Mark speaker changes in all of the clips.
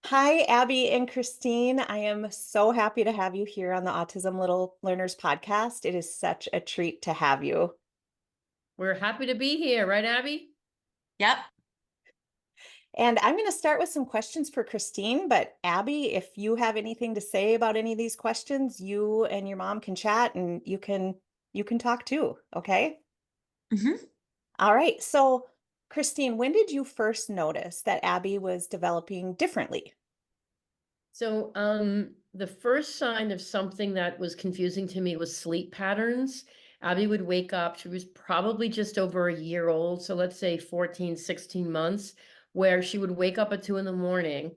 Speaker 1: Hi, Abby and Christine. I am so happy to have you here on the Autism Little Learners podcast. It is such a treat to have you.
Speaker 2: We're happy to be here, right, Abby?
Speaker 3: Yep.
Speaker 1: And I'm going to start with some questions for Christine, but Abby, if you have anything to say about any of these questions, you and your mom can chat and you can talk too, okay?
Speaker 3: hmm
Speaker 1: All right. So, Christine, when did you first notice that Abby was developing differently?
Speaker 2: The first sign of something that was confusing to me was sleep patterns. Abby would wake up, she was probably just over a year old, so let's say 14, 16 months, where she would wake up at 2 in the morning,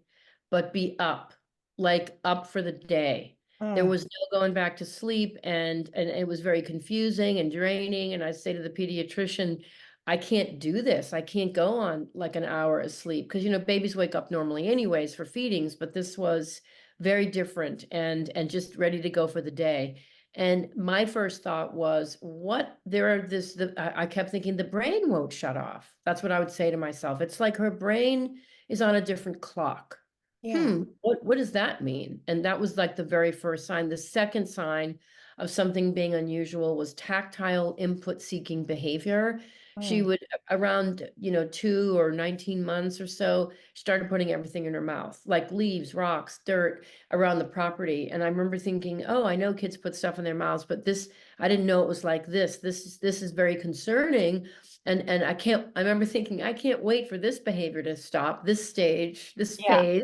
Speaker 2: but be up, like up for the day. There
Speaker 1: Mm,
Speaker 2: was no going back to sleep, and it was very confusing and draining. And I say to the pediatrician, I can't do this. I can't go on like an hour of sleep because babies wake up normally anyways for feedings, but this was very different and just ready to go for the day. And my first thought was, what there are this the I kept thinking the brain won't shut off. That's what I would say to myself. It's like her brain is on a different clock.
Speaker 1: yeah.
Speaker 2: What does that mean? And that was like the very first sign. The second sign of something being unusual was tactile input seeking behavior. She
Speaker 1: Mm,
Speaker 2: would around 2 or 19 months or so started putting everything in her mouth, like leaves, rocks, dirt around the property. And I remember thinking, oh, I know kids put stuff in their mouths, but this, I didn't know it was like this is very concerning. And I remember thinking, I can't wait for this behavior to stop, this stage, this
Speaker 1: yeah.
Speaker 2: phase.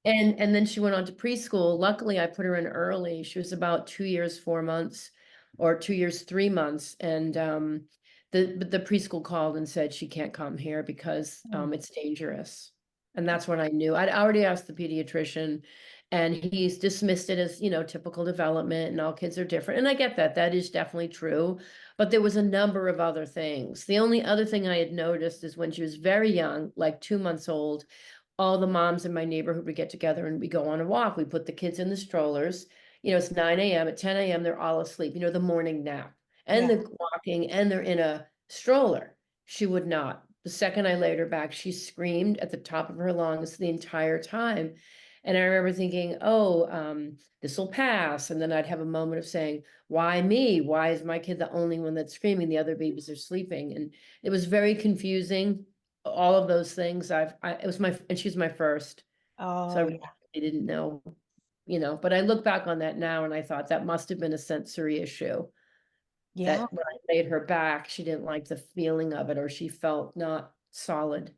Speaker 2: And then she went on to preschool. Luckily, I put her in early. She was about 2 years, 4 months, or 2 years, 3 months. And the preschool called and said she can't come here because
Speaker 1: Mm,
Speaker 2: it's dangerous. And that's when I knew. I'd already asked the pediatrician, and he's dismissed it as, typical development and all kids are different. And I get that. That is definitely true. But there was a number of other things. The only other thing I had noticed is when she was very young, like 2 months old, all the moms in my neighborhood would get together and we go on a walk. We put the kids in the strollers. It's 9 a.m. At 10 a.m., they're all asleep, the morning nap. And
Speaker 1: yeah.
Speaker 2: they're walking and they're in a stroller. She would not. The second I laid her back, she screamed at the top of her lungs the entire time. And I remember thinking, oh, this will pass. And then I'd have a moment of saying, why me? Why is my kid the only one that's screaming? The other babies are sleeping. And it was very confusing, all of those things. It was and she's my first, so I
Speaker 1: Oh,
Speaker 2: really
Speaker 1: yeah.
Speaker 2: didn't know, but I look back on that now and I thought that must have been a sensory issue,
Speaker 1: Yeah.
Speaker 2: that when I laid her back, she didn't like the feeling of it, or she felt not solid.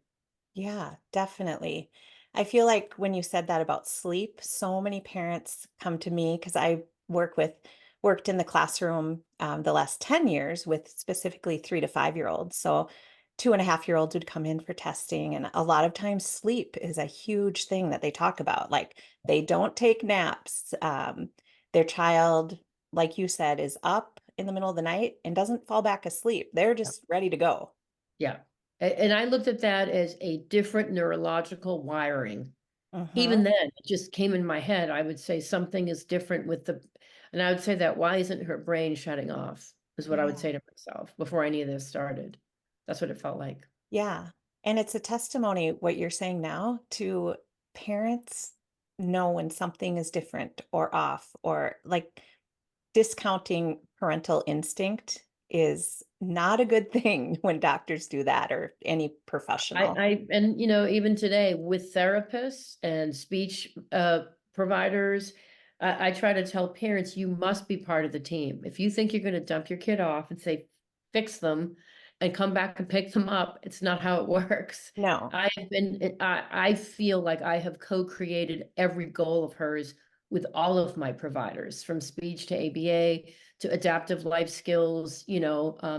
Speaker 1: Yeah, definitely. I feel like when you said that about sleep, so many parents come to me because I worked in the classroom the last 10 years with specifically 3 to 5 year olds. So 2.5 year olds would come in for testing, and a lot of times sleep is a huge thing that they talk about. Like they don't take naps. Their child, like you said, is up in the middle of the night and doesn't fall back asleep. They're just ready to go.
Speaker 2: Yeah. And I looked at that as a different neurological wiring.
Speaker 1: Hmm.
Speaker 2: Even then, it just came in my head. I would say something is different and I would say that, why isn't her brain shutting off? Is what I would
Speaker 1: Yeah.
Speaker 2: say to myself before any of this started. That's what it felt like.
Speaker 1: Yeah. And it's a testimony, what you're saying now, to parents know when something is different or off, or like discounting parental instinct is not a good thing when doctors do that or any professional.
Speaker 2: And even today with therapists and speech providers, I try to tell parents, you must be part of the team. If you think you're going to dump your kid off and say, fix them and come back and pick them up, it's not how it works.
Speaker 1: No.
Speaker 2: I feel like I have co-created every goal of hers with all of my providers, from speech to ABA to adaptive life skills,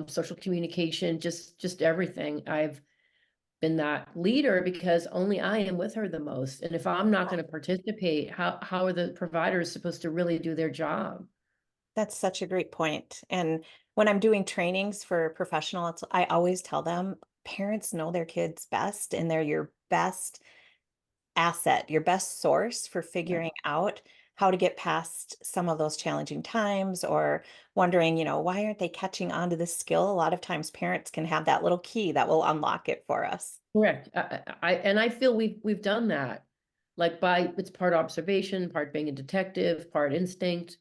Speaker 2: social communication, just everything. I've been that leader because only I am with her the most. And if I'm not going to participate, how are the providers supposed to really do their job?
Speaker 1: That's such a great point. And when I'm doing trainings for professionals, I always tell them parents know their kids best and they're your best asset, your best source for
Speaker 2: Yeah.
Speaker 1: figuring out how to get past some of those challenging times or wondering, why aren't they catching on to this skill? A lot of times parents can have that little key that will unlock it for us.
Speaker 2: Correct. And I feel we've done that. like it's part observation, part being a detective, part instinct,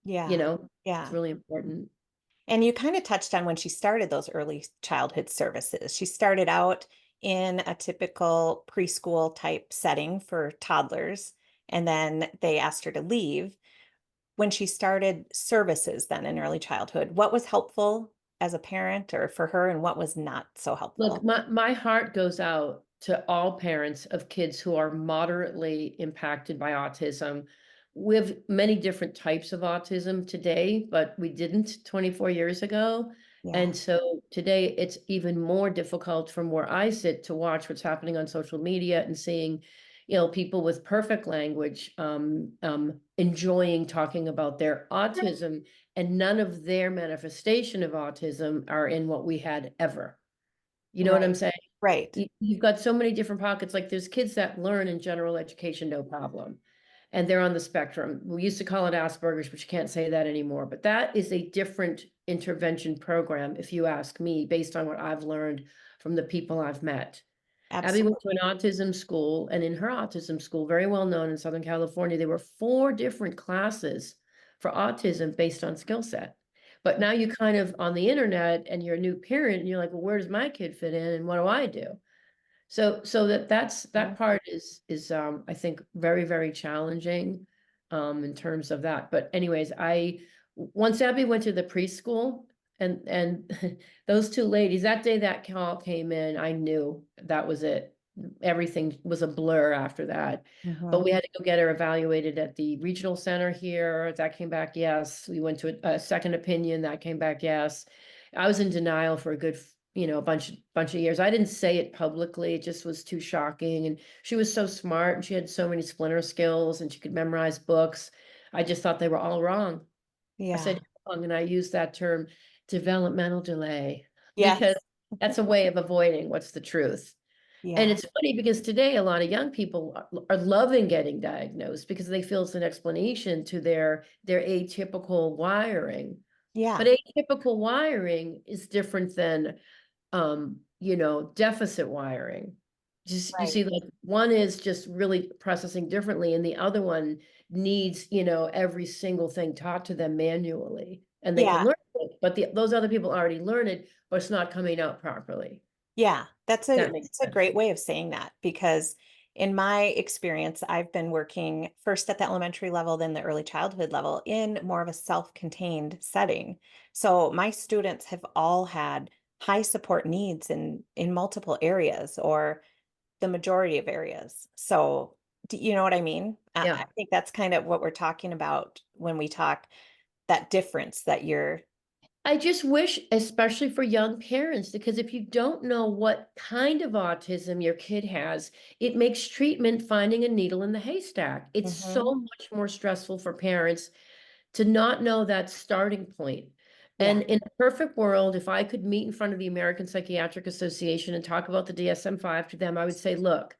Speaker 2: you
Speaker 1: Yeah.
Speaker 2: know, it's
Speaker 1: Yeah.
Speaker 2: really important.
Speaker 1: And you kind of touched on when she started those early childhood services. She started out in a typical preschool type setting for toddlers, and then they asked her to leave. When she started services then in early childhood, what was helpful as a parent or for her, and what was not so
Speaker 2: Look,
Speaker 1: helpful?
Speaker 2: my heart goes out to all parents of kids who are moderately impacted by autism. We have many different types of autism today, but we didn't 24 years ago.
Speaker 1: Yeah,
Speaker 2: And so today it's even more difficult from where I sit to watch what's happening on social media and seeing, people with perfect language enjoying talking about their autism, and none of their manifestation of autism are in what we had ever. You know what I'm
Speaker 1: right,
Speaker 2: saying?
Speaker 1: right.
Speaker 2: You've got so many different pockets. Like there's kids that learn in general education, no problem. And they're on the spectrum. We used to call it Asperger's, but you can't say that anymore. But that is a different intervention program, if you ask me, based on what I've learned from the people I've met. Abby went to an
Speaker 1: Absolutely.
Speaker 2: autism school, and in her autism school, very well known in Southern California, there were 4 different classes for autism based on skill set. But now you kind of on the internet and you're a new parent and you're like, well, where does my kid fit in and what do I do? So that
Speaker 1: Mhm.
Speaker 2: part is I think very, very challenging in terms of that. But anyways, I once Abby went to the preschool and those 2 ladies, that day that call came in, I knew that was it. Everything was a blur after that. But
Speaker 1: Mhm.
Speaker 2: we had to go get her evaluated at the regional center here. That came back, yes. We went to a second opinion. That came back, yes. I was in denial for a good, a bunch of years. I didn't say it publicly. It just was too shocking. And she was so smart and she had so many splinter skills and she could memorize books. I just thought they were all wrong. I said
Speaker 1: Yeah.
Speaker 2: wrong, and I used that term developmental delay because
Speaker 1: Yes.
Speaker 2: that's a way of avoiding what's the truth. And
Speaker 1: Yeah.
Speaker 2: it's funny because today a lot of young people are loving getting diagnosed because they feel it's an explanation to their atypical wiring. But
Speaker 1: Yeah.
Speaker 2: atypical wiring is different than deficit wiring. Just you
Speaker 1: Right.
Speaker 2: see, like one is just really processing differently, and the other one needs, every single thing taught to them manually, and they can
Speaker 1: Yeah.
Speaker 2: learn it, but those other people already learn it, but it's not coming out properly.
Speaker 1: Yeah,
Speaker 2: That makes
Speaker 1: that's a
Speaker 2: sense.
Speaker 1: great way of saying that because in my experience, I've been working first at the elementary level, then the early childhood level in more of a self-contained setting. So my students have all had high support needs in multiple areas or the majority of areas. So do you know what I mean? I
Speaker 2: Yeah.
Speaker 1: think that's kind of what we're talking about when we talk that difference that you're.
Speaker 2: I just wish, especially for young parents, because if you don't know what kind of autism your kid has, it makes treatment finding a needle in the haystack. It's so
Speaker 1: Mhm.
Speaker 2: much more stressful for parents to not know that starting point.
Speaker 1: Yeah.
Speaker 2: And in a perfect world, if I could meet in front of the American Psychiatric Association and talk about the DSM-5 to them, I would say, look,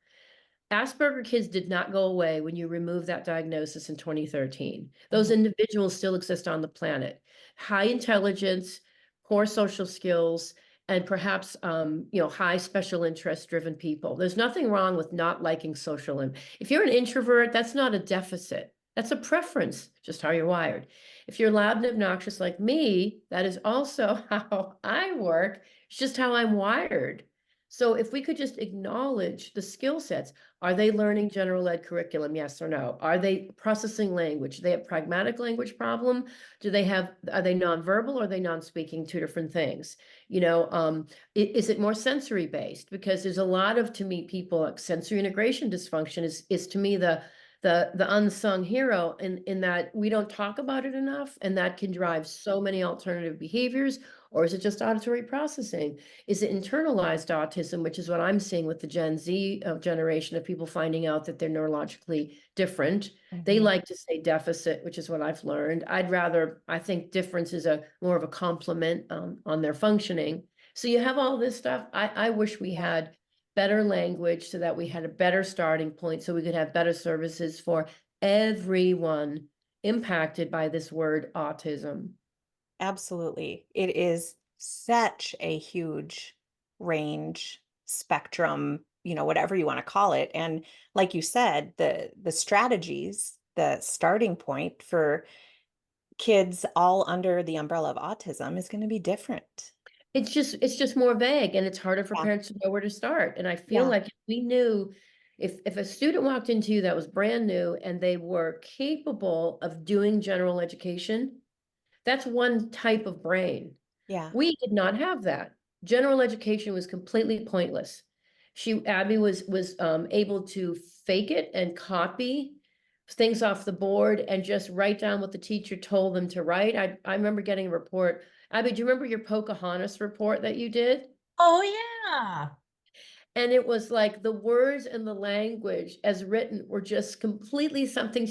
Speaker 2: Asperger kids did not go away when you removed that diagnosis in 2013. Those
Speaker 1: Mhm.
Speaker 2: individuals still exist on the planet. High intelligence, poor social skills, and perhaps high special interest driven people. There's nothing wrong with not liking social. If you're an introvert, that's not a deficit. That's a preference, just how you're wired. If you're loud and obnoxious like me, that is also how I work. It's just how I'm wired. So if we could just acknowledge the skill sets, are they learning general ed curriculum? Yes or no? Are they processing language? Do they have pragmatic language problem? Are they nonverbal or are they non-speaking? Two different things. Is it more sensory based? Because there's a lot of, to me, people, like sensory integration dysfunction is to me the unsung hero in that we don't talk about it enough, and that can drive so many alternative behaviors. Or is it just auditory processing? Is it internalized autism, which is what I'm seeing with the Gen Z generation of people finding out that they're neurologically different? They
Speaker 1: Mhm.
Speaker 2: like to say deficit, which is what I've learned. I think difference is a more of a compliment on their functioning. So you have all this stuff. I wish we
Speaker 1: Yeah.
Speaker 2: had better language so that we had a better starting point so we could have better services for everyone impacted by this word autism.
Speaker 1: Absolutely. It is such a huge range spectrum. whatever you want to call it. And like you said, the strategies, the starting point for kids all under the umbrella of autism is going to be different.
Speaker 2: It's just more vague, and it's harder for
Speaker 1: Yeah.
Speaker 2: parents to know where to start. And I feel
Speaker 1: Yeah.
Speaker 2: like if we knew, if a student walked into you that was brand new and they were capable of doing general education, that's one type of brain.
Speaker 1: Yeah.
Speaker 2: We did not have that. General education was completely pointless. Abby was able to fake it and copy things off the board and just write down what the teacher told them to write. I remember getting a report. Abby, do you remember your Pocahontas report that you did?
Speaker 3: Oh, yeah.
Speaker 2: And it was like the words and the language as written were just completely something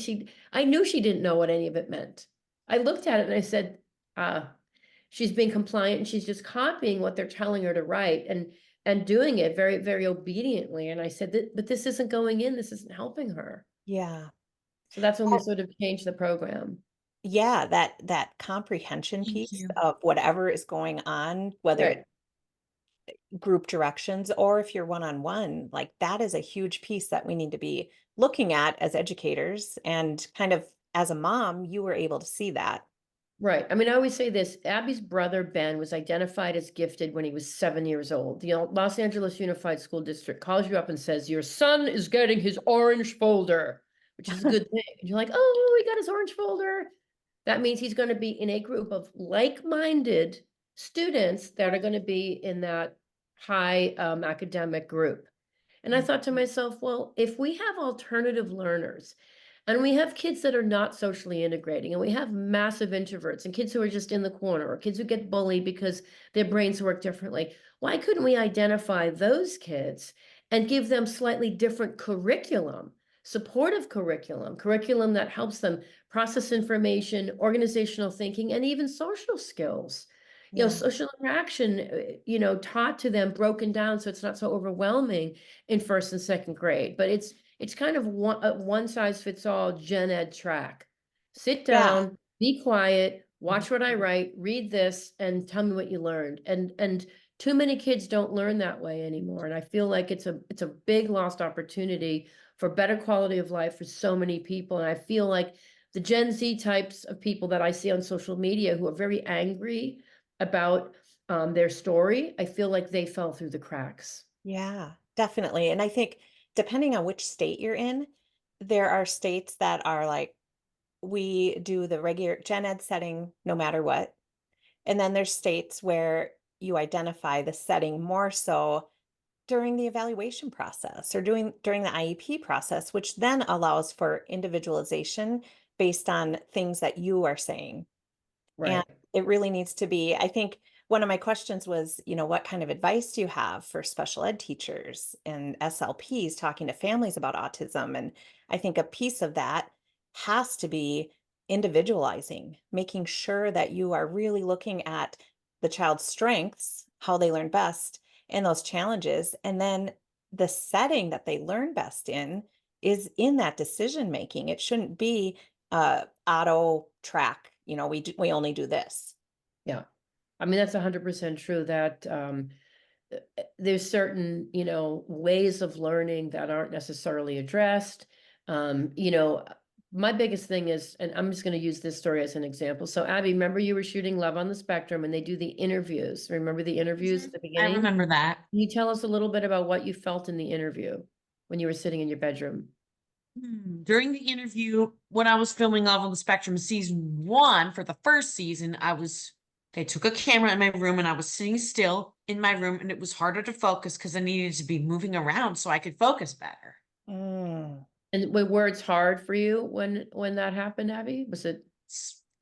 Speaker 2: I knew she didn't know what any of it meant. I looked at it and I said, she's being compliant and she's just copying what they're telling her to write and doing it very, very obediently. And I said, but this isn't going in, this isn't helping her.
Speaker 1: Yeah.
Speaker 2: So that's when we sort of changed the program.
Speaker 1: Yeah, that comprehension
Speaker 3: Thank
Speaker 1: piece
Speaker 3: you.
Speaker 1: of whatever is going on, whether
Speaker 2: Right.
Speaker 1: it's group directions or if you're one-on-one, like that is a huge piece that we need to be looking at as educators. And kind of as a mom, you were able to see that.
Speaker 2: Right. I mean, I always say this, Abby's brother, Ben, was identified as gifted when he was 7 years old. The Los Angeles Unified School District calls you up and says, your son is getting his orange folder, which is a good thing. And you're like, oh, he got his orange folder. That means he's going to be in a group of like-minded students that are going to be in that high academic group. And I thought to myself, well, if we have alternative learners and we have kids that are not socially integrating, and we have massive introverts and kids who are just in the corner, or kids who get bullied because their brains work differently, why couldn't we identify those kids and give them slightly different curriculum, supportive curriculum that helps them process information, organizational thinking, and even social skills?
Speaker 1: Yeah.
Speaker 2: Social interaction, taught to them, broken down so it's not so overwhelming in first and second grade. But it's kind of one size fits all gen ed track. Sit
Speaker 1: Yeah.
Speaker 2: down, be quiet,
Speaker 1: Mhm.
Speaker 2: watch what I write, read this, and tell me what you learned. And too many kids don't learn that way anymore. And I feel like it's a big lost opportunity for better quality of life for so many people. And I feel like the Gen Z types of people that I see on social media who are very angry about their story, I feel like they fell through the cracks.
Speaker 1: Yeah, definitely. And I think depending on which state you're in, there are states that are like, we do the regular gen ed setting no matter what. And then there's states where you identify the setting more so during the evaluation process or during the IEP process, which then allows for individualization based on things that you are saying. And
Speaker 2: Right.
Speaker 1: it really needs to be, I think one of my questions was, what kind of advice do you have for special ed teachers and SLPs talking to families about autism? And I think a piece of that has to be individualizing, making sure that you are really looking at the child's strengths, how they learn best, and those challenges. And then the setting that they learn best in is in that decision making. It shouldn't be auto track, we only do this.
Speaker 2: Yeah. I mean, that's 100% true that there's certain, ways of learning that aren't necessarily addressed. Um, you know, my biggest thing is, and I'm just going to use this story as an example. So, Abby, remember you were shooting Love on the Spectrum and they do the interviews. Remember the interviews at the
Speaker 3: I
Speaker 2: beginning?
Speaker 3: remember that.
Speaker 2: Can you tell us a little bit about what you felt in the interview when you were sitting in your bedroom?
Speaker 3: During the interview, when I was filming Love on the Spectrum season 1 for the first season, they took a camera in my room and I was sitting still in my room and it was harder to focus because I needed to be moving around so I could focus better.
Speaker 1: Mm.
Speaker 2: And were words hard for you when that happened, Abby? Was it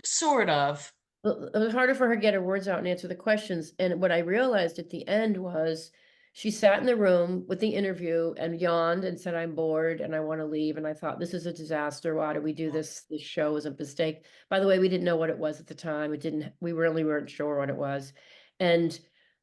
Speaker 3: Sort of.
Speaker 2: Well, it was harder for her to get her words out and answer the questions. And what I realized at the end was she sat in the room with the interview and yawned and said, I'm bored and I want to leave. And I thought, this is a disaster. Why do we do this? This show was a mistake. By the way, we didn't know what it was at the time. We really weren't sure what it was. And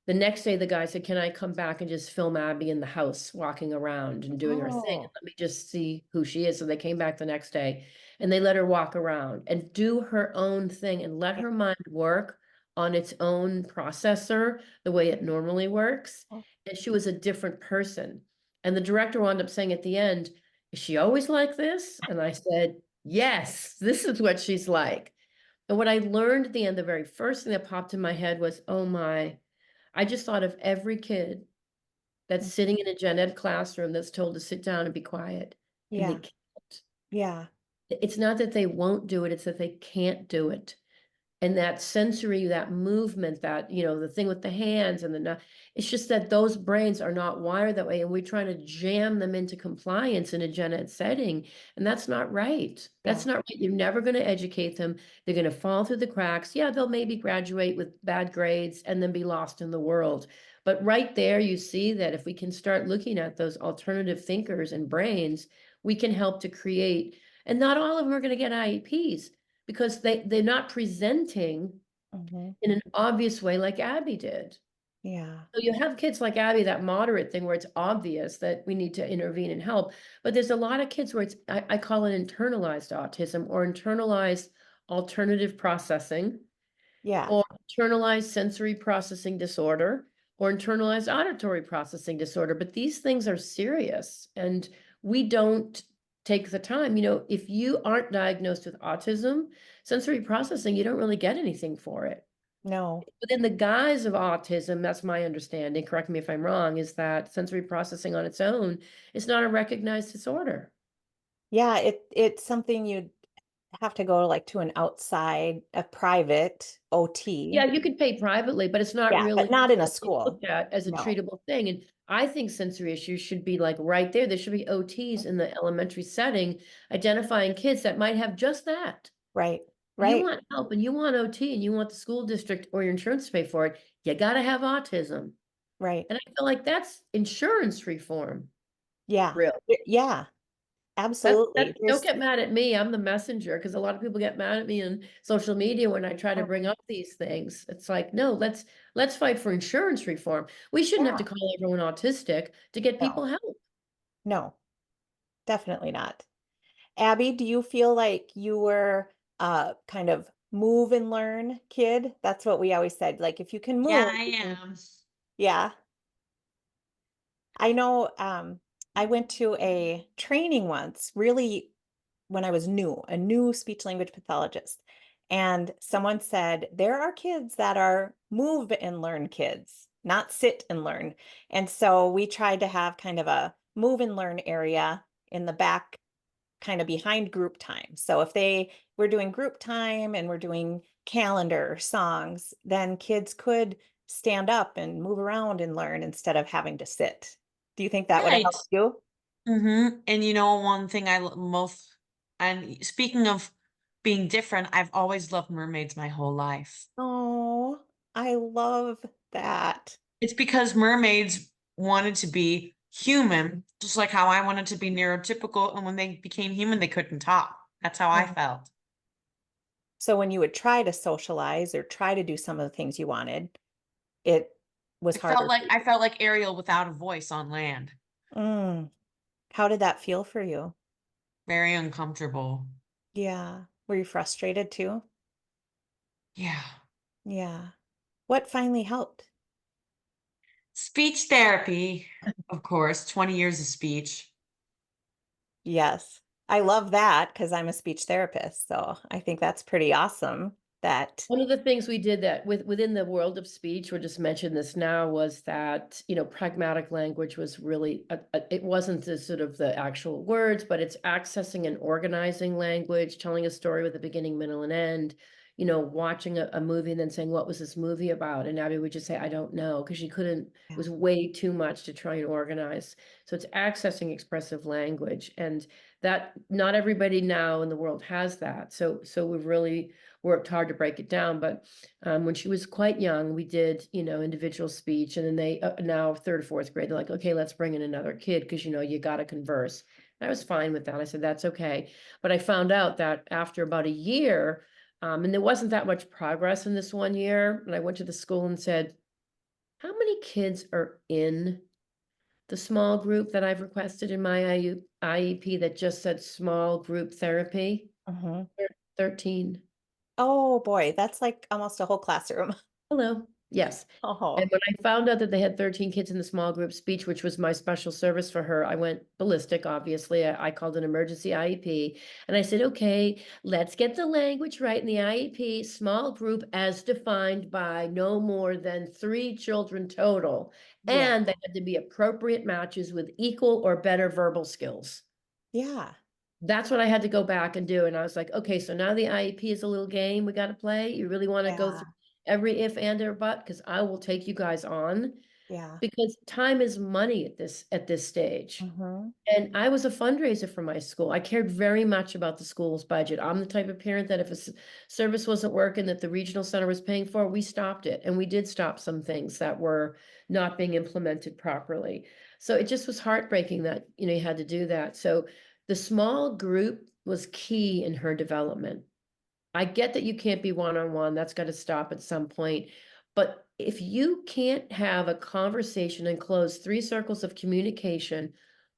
Speaker 2: the next day, the guy said, can I come back and just film Abby in the house, walking around and doing her thing?
Speaker 1: Oh,
Speaker 2: Let me just see who she is. So they came back the next day and they let her walk around and do her own thing and let
Speaker 1: yeah.
Speaker 2: her mind work on its own processor the way it normally works.
Speaker 1: Oh,
Speaker 2: And she was a different person. And the director wound up saying at the end, is she always like this? And I said, yes, this is what she's like. And what I learned at the end, the very first thing that popped in my head was, oh my, I just thought of every kid that's sitting in a gen ed classroom that's told to sit down and be quiet, and they
Speaker 1: Yeah.
Speaker 2: can't.
Speaker 1: Yeah.
Speaker 2: It's not that they won't do it, it's that they can't do it. And that sensory, that movement, that, the thing with the hands and it's just that those brains are not wired that way. And we're trying to jam them into compliance in a gen ed setting. And that's not right.
Speaker 1: Yeah.
Speaker 2: That's not right. You're never going to educate them. They're going to fall through the cracks. Yeah, they'll maybe graduate with bad grades and then be lost in the world. But right there, you see that if we can start looking at those alternative thinkers and brains, we can help to create, and not all of them are going to get IEPs because they're not presenting
Speaker 1: Hmm.
Speaker 2: in an obvious way like Abby did.
Speaker 1: Yeah.
Speaker 2: So you have kids like Abby, that moderate thing where it's obvious that we need to intervene and help. But there's a lot of kids where I call it internalized autism or internalized alternative processing
Speaker 1: Yeah.
Speaker 2: or internalized sensory processing disorder or internalized auditory processing disorder. But these things are serious and we don't take the time. If you aren't diagnosed with autism, sensory processing, you don't really get anything for it.
Speaker 1: No.
Speaker 2: Within the guise of autism, that's my understanding, correct me if I'm wrong, is that sensory processing on its own is not a recognized disorder.
Speaker 1: Yeah. It's something you'd have to go like to an outside, a private
Speaker 2: Yeah,
Speaker 1: OT.
Speaker 2: you could pay privately, but it's not
Speaker 1: Yeah, but
Speaker 2: really
Speaker 1: not in a school.
Speaker 2: looked at as a
Speaker 1: No.
Speaker 2: treatable thing. And I think sensory issues should be like right there. There should be OTs in the elementary setting, identifying kids that might have just that.
Speaker 1: Right.
Speaker 2: You
Speaker 1: Right.
Speaker 2: want help and you want OT and you want the school district or your insurance to pay for it, you got to have autism.
Speaker 1: Right.
Speaker 2: And I feel like that's insurance reform,
Speaker 1: Yeah.
Speaker 2: really.
Speaker 1: Yeah.
Speaker 2: That
Speaker 1: Absolutely.
Speaker 2: don't
Speaker 1: There's,
Speaker 2: get mad at me. I'm the messenger because a lot of people get mad at me on social media when I try to
Speaker 1: oh,
Speaker 2: bring up these things. It's like, no, let's fight for insurance reform. We shouldn't have
Speaker 1: yeah.
Speaker 2: to call everyone autistic to get
Speaker 1: No.
Speaker 2: people help.
Speaker 1: No. Definitely not. Abby, do you feel like you were kind of move and learn kid? That's what we always said. Like if you can
Speaker 3: Yeah,
Speaker 1: move,
Speaker 3: I
Speaker 1: you can,
Speaker 3: am.
Speaker 1: yeah. I know I went to a training once, really when I was new, a new speech language pathologist. And someone said, there are kids that are move and learn kids, not sit and learn. And so we tried to have kind of a move and learn area in the back, kind of behind group time. So if they were doing group time and we're doing calendar songs, then kids could stand up and move around and learn instead of having to sit. Do you think that would have
Speaker 3: Right.
Speaker 1: helped you?
Speaker 3: And one thing most, and speaking of being different, I've always loved mermaids my whole life.
Speaker 1: Oh, I love that.
Speaker 3: It's because mermaids wanted to be human, just like how I wanted to be neurotypical. And when they became human, they couldn't talk. That's how I
Speaker 1: Yeah.
Speaker 3: felt.
Speaker 1: So when you would try to socialize or try to do some of the things you wanted, it was harder for
Speaker 3: I
Speaker 1: you.
Speaker 3: felt like Ariel without a voice on land.
Speaker 1: Mm. How did that feel for you?
Speaker 3: Very uncomfortable.
Speaker 1: Yeah. Were you frustrated too?
Speaker 3: Yeah.
Speaker 1: Yeah. What finally helped?
Speaker 3: Speech therapy, of course, 20 years of speech.
Speaker 1: Yes. I love that because I'm a speech therapist. So I think that's pretty awesome that,
Speaker 2: One of the things we did that within the world of speech, we'll just mention this now, was that, pragmatic language was really, it wasn't the sort of the actual words, but it's accessing and organizing language, telling a story with a beginning, middle, and end, watching a movie and then saying, what was this movie about? And Abby would just say, I don't know, because she couldn't, it
Speaker 1: yeah.
Speaker 2: was way too much to try and organize. So it's accessing expressive language. And that not everybody now in the world has that. So we've really worked hard to break it down. But when she was quite young, we did, individual speech. And then they now third, fourth grade, they're like, okay, let's bring in another kid because, you got to converse. I was fine with that. I said, that's okay. But I found out that after about a year, and there wasn't that much progress in this 1 year. And I went to the school and said, how many kids are in the small group that I've requested in my IEP that just said small group therapy?
Speaker 1: Mhm.
Speaker 2: 13.
Speaker 1: Oh boy, that's like almost a whole classroom.
Speaker 2: Hello. Yes. And
Speaker 1: Oh,
Speaker 2: when I found out that they had 13 kids in the small group speech, which was my special service for her, I went ballistic, obviously. I called an emergency IEP and I said, okay, let's get the language right in the IEP, small group as defined by no more than 3 children total.
Speaker 1: yeah.
Speaker 2: And they had to be appropriate matches with equal or better verbal skills.
Speaker 1: Yeah.
Speaker 2: That's what I had to go back and do. And I was like, okay, so now the IEP is a little game we got to play. You really want to go
Speaker 1: Yeah.
Speaker 2: through every if and or but, because I will take you guys on,
Speaker 1: Yeah.
Speaker 2: because time is money at this stage.
Speaker 1: Hmm.
Speaker 2: And I was a fundraiser for my school. I cared very much about the school's budget. I'm the type of parent that if a service wasn't working that the regional center was paying for, we stopped it. And we did stop some things that were not being implemented properly. So it just was heartbreaking that, you had to do that. So the small group was key in her development. I get that you can't be one-on-one, that's got to stop at some point. But if you can't have a conversation and close 3 circles of communication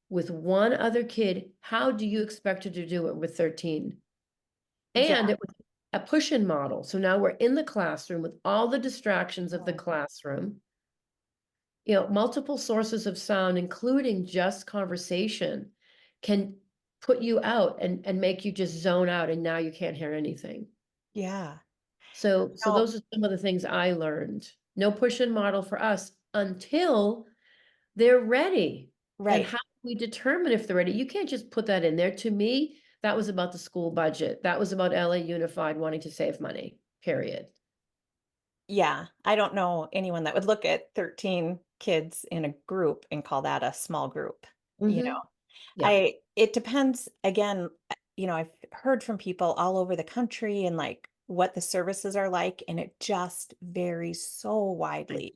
Speaker 2: with one other kid, how do you expect her to do it with 13?
Speaker 1: Yeah.
Speaker 2: And it was a push-in model. So now we're in the classroom with all the distractions of the
Speaker 1: Mm.
Speaker 2: classroom, multiple sources of sound, including just conversation, can put you out and make you just zone out, and now you can't hear anything.
Speaker 1: Yeah.
Speaker 2: So
Speaker 1: No,
Speaker 2: those are some of the things I learned. No push-in model for us until they're ready. And
Speaker 1: right.
Speaker 2: how do we determine if they're ready? You can't just put that in there. To me, that was about the school budget. That was about LA Unified wanting to save money, period.
Speaker 1: Yeah. I don't know anyone that would look at 13 kids in a group and call that a small group. You know,
Speaker 2: Yeah,
Speaker 1: it depends again, I've heard from people all over the country and like what the services are like, and it just varies so
Speaker 2: I,
Speaker 1: widely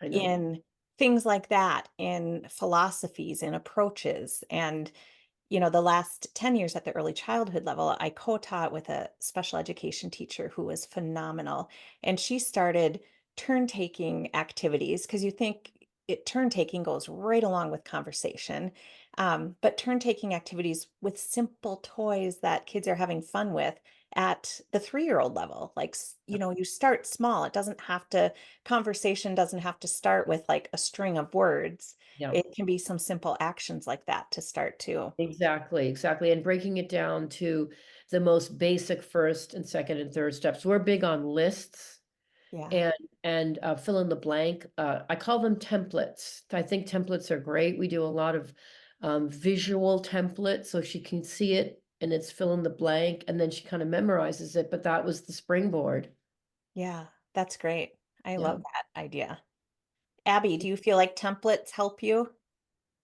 Speaker 2: I know.
Speaker 1: in things like that, in philosophies and approaches. And the last 10 years at the early childhood level, I co-taught with a special education teacher who was phenomenal. And she started turn taking activities because you think turn taking goes right along with conversation. But turn taking activities with simple toys that kids are having fun with at the 3-year-old level. Like, you start small. Conversation doesn't have to start with like a string of words.
Speaker 2: Yeah,
Speaker 1: It can be some simple actions like that to start too.
Speaker 2: exactly, exactly. And breaking it down to the most basic first and second and third steps. We're big on lists
Speaker 1: Yeah.
Speaker 2: and fill in the blank. I call them templates. I think templates are great. We do a lot of visual templates so she can see it and it's fill in the blank, and then she kind of memorizes it. But that was the springboard.
Speaker 1: Yeah, that's great. I
Speaker 2: Yeah.
Speaker 1: love that idea. Abby, do you feel like templates help you?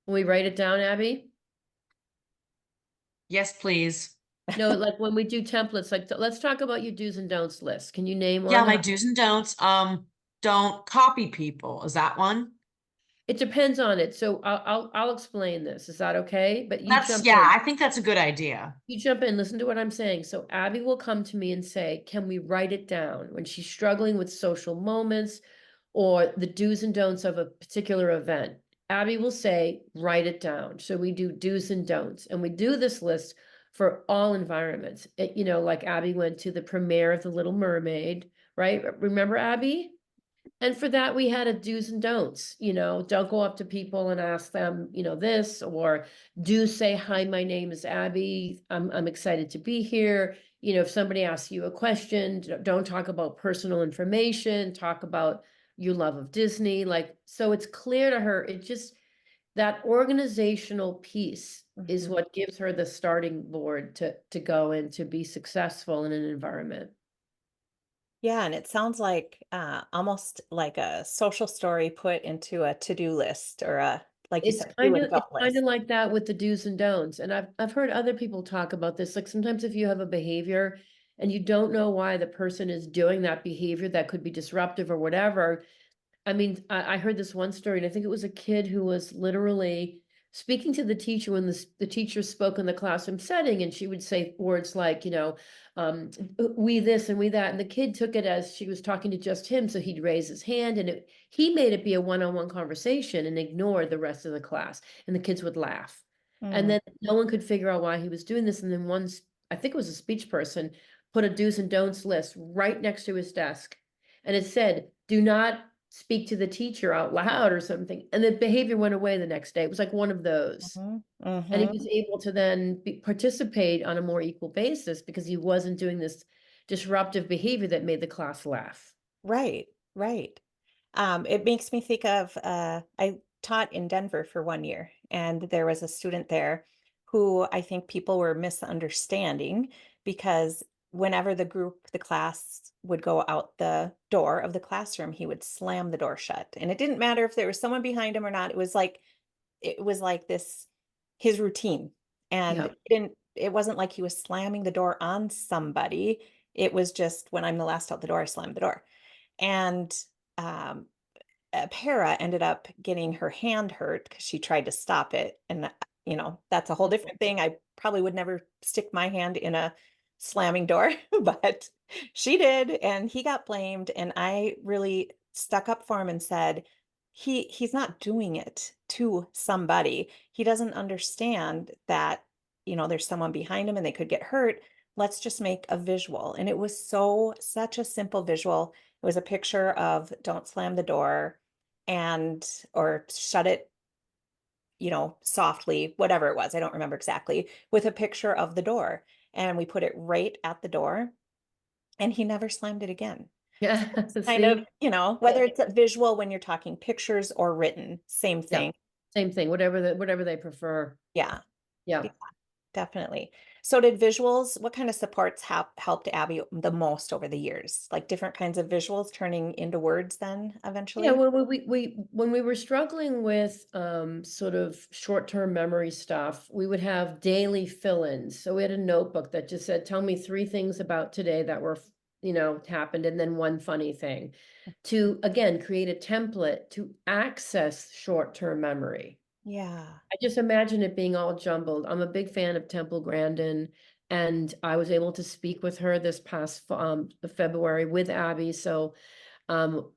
Speaker 2: When we write it down, Abby?
Speaker 3: Yes, please.
Speaker 2: No, like when we do templates, like let's talk about your do's and don'ts list. Can you name
Speaker 3: Yeah,
Speaker 2: one?
Speaker 3: my do's and don'ts. Don't copy people. Is that one?
Speaker 2: It depends on it. So I'll explain this. Is that okay? But you
Speaker 3: That's,
Speaker 2: jump
Speaker 3: yeah,
Speaker 2: in.
Speaker 3: I think that's a good idea.
Speaker 2: You jump in, listen to what I'm saying. So Abby will come to me and say, can we write it down when she's struggling with social moments or the do's and don'ts of a particular event? Abby will say, write it down. So we do do's and don'ts, and we do this list for all environments. Like Abby went to the premiere of The Little Mermaid, right? Remember Abby? And for that, we had a do's and don'ts, don't go up to people and ask them, this, or do say, hi, my name is Abby. I'm excited to be here. If somebody asks you a question, don't talk about personal information, talk about your love of Disney. Like, so it's clear to her, that organizational piece is
Speaker 1: Mhm.
Speaker 2: what gives her the starting board to go and to be successful in an environment.
Speaker 1: Yeah, and it sounds like almost like a social story put into a to-do list or like you
Speaker 2: It's
Speaker 1: said, do
Speaker 2: kind
Speaker 1: and
Speaker 2: of it's
Speaker 1: don't
Speaker 2: kind of
Speaker 1: list.
Speaker 2: like that with the do's and don'ts. And I've heard other people talk about this. Like sometimes if you have a behavior and you don't know why the person is doing that behavior that could be disruptive or whatever, I mean, I heard this one story, and I think it was a kid who was literally speaking to the teacher when the teacher spoke in the classroom setting, and she would say words like, um, we this and we that. And the kid took it as she was talking to just him. So he'd raise his hand, and he made it be a one-on-one conversation and ignored the rest of the class. And the kids would laugh. And
Speaker 1: Mm,
Speaker 2: then no one could figure out why he was doing this. And then I think it was a speech person, put a do's and don'ts list right next to his desk. And it said, do not speak to the teacher out loud or something. And the behavior went away the next day. It was like one of those.
Speaker 1: Mhm,
Speaker 2: And he
Speaker 1: mhm.
Speaker 2: was able to then participate on a more equal basis because he wasn't doing this disruptive behavior that made the class laugh.
Speaker 1: Right, right. It makes me think of I taught in Denver for 1 year, and there was a student there who I think people were misunderstanding because whenever the class would go out the door of the classroom, he would slam the door shut. And it didn't matter if there was someone behind him or not. It was like this his routine. And
Speaker 2: Yeah.
Speaker 1: it wasn't like he was slamming the door on somebody. It was just when I'm the last out the door, I slam the door. And um Para ended up getting her hand hurt because she tried to stop it. And, that's a whole different thing. I probably would never stick my hand in a slamming door, but she did. And he got blamed. And I really stuck up for him and said, he's not doing it to somebody. He doesn't understand that, there's someone behind him and they could get hurt. Let's just make a visual. And it was such a simple visual. It was a picture of don't slam the door and or shut it, softly, whatever it was. I don't remember exactly, with a picture of the door. And we put it right at the door and he never slammed it again.
Speaker 2: Yeah.
Speaker 1: Kind of,
Speaker 2: See?
Speaker 1: whether it's a visual when you're talking pictures or written, same
Speaker 2: Yeah.
Speaker 1: thing.
Speaker 2: Same thing, whatever they prefer.
Speaker 1: Yeah.
Speaker 2: Yeah.
Speaker 1: Definitely. So did visuals, what kind of supports have helped Abby the most over the years? Like different kinds of visuals turning into words then
Speaker 2: Yeah,
Speaker 1: eventually?
Speaker 2: when we were struggling with sort of short-term memory stuff, we would have daily fill-ins. So we had a notebook that just said, tell me 3 things about today that were, happened, and then one funny thing. To again create a template to access short-term memory.
Speaker 1: Yeah.
Speaker 2: I just imagine it being all jumbled. I'm a big fan of Temple Grandin, and I was able to speak with her this past February with Abby. So um,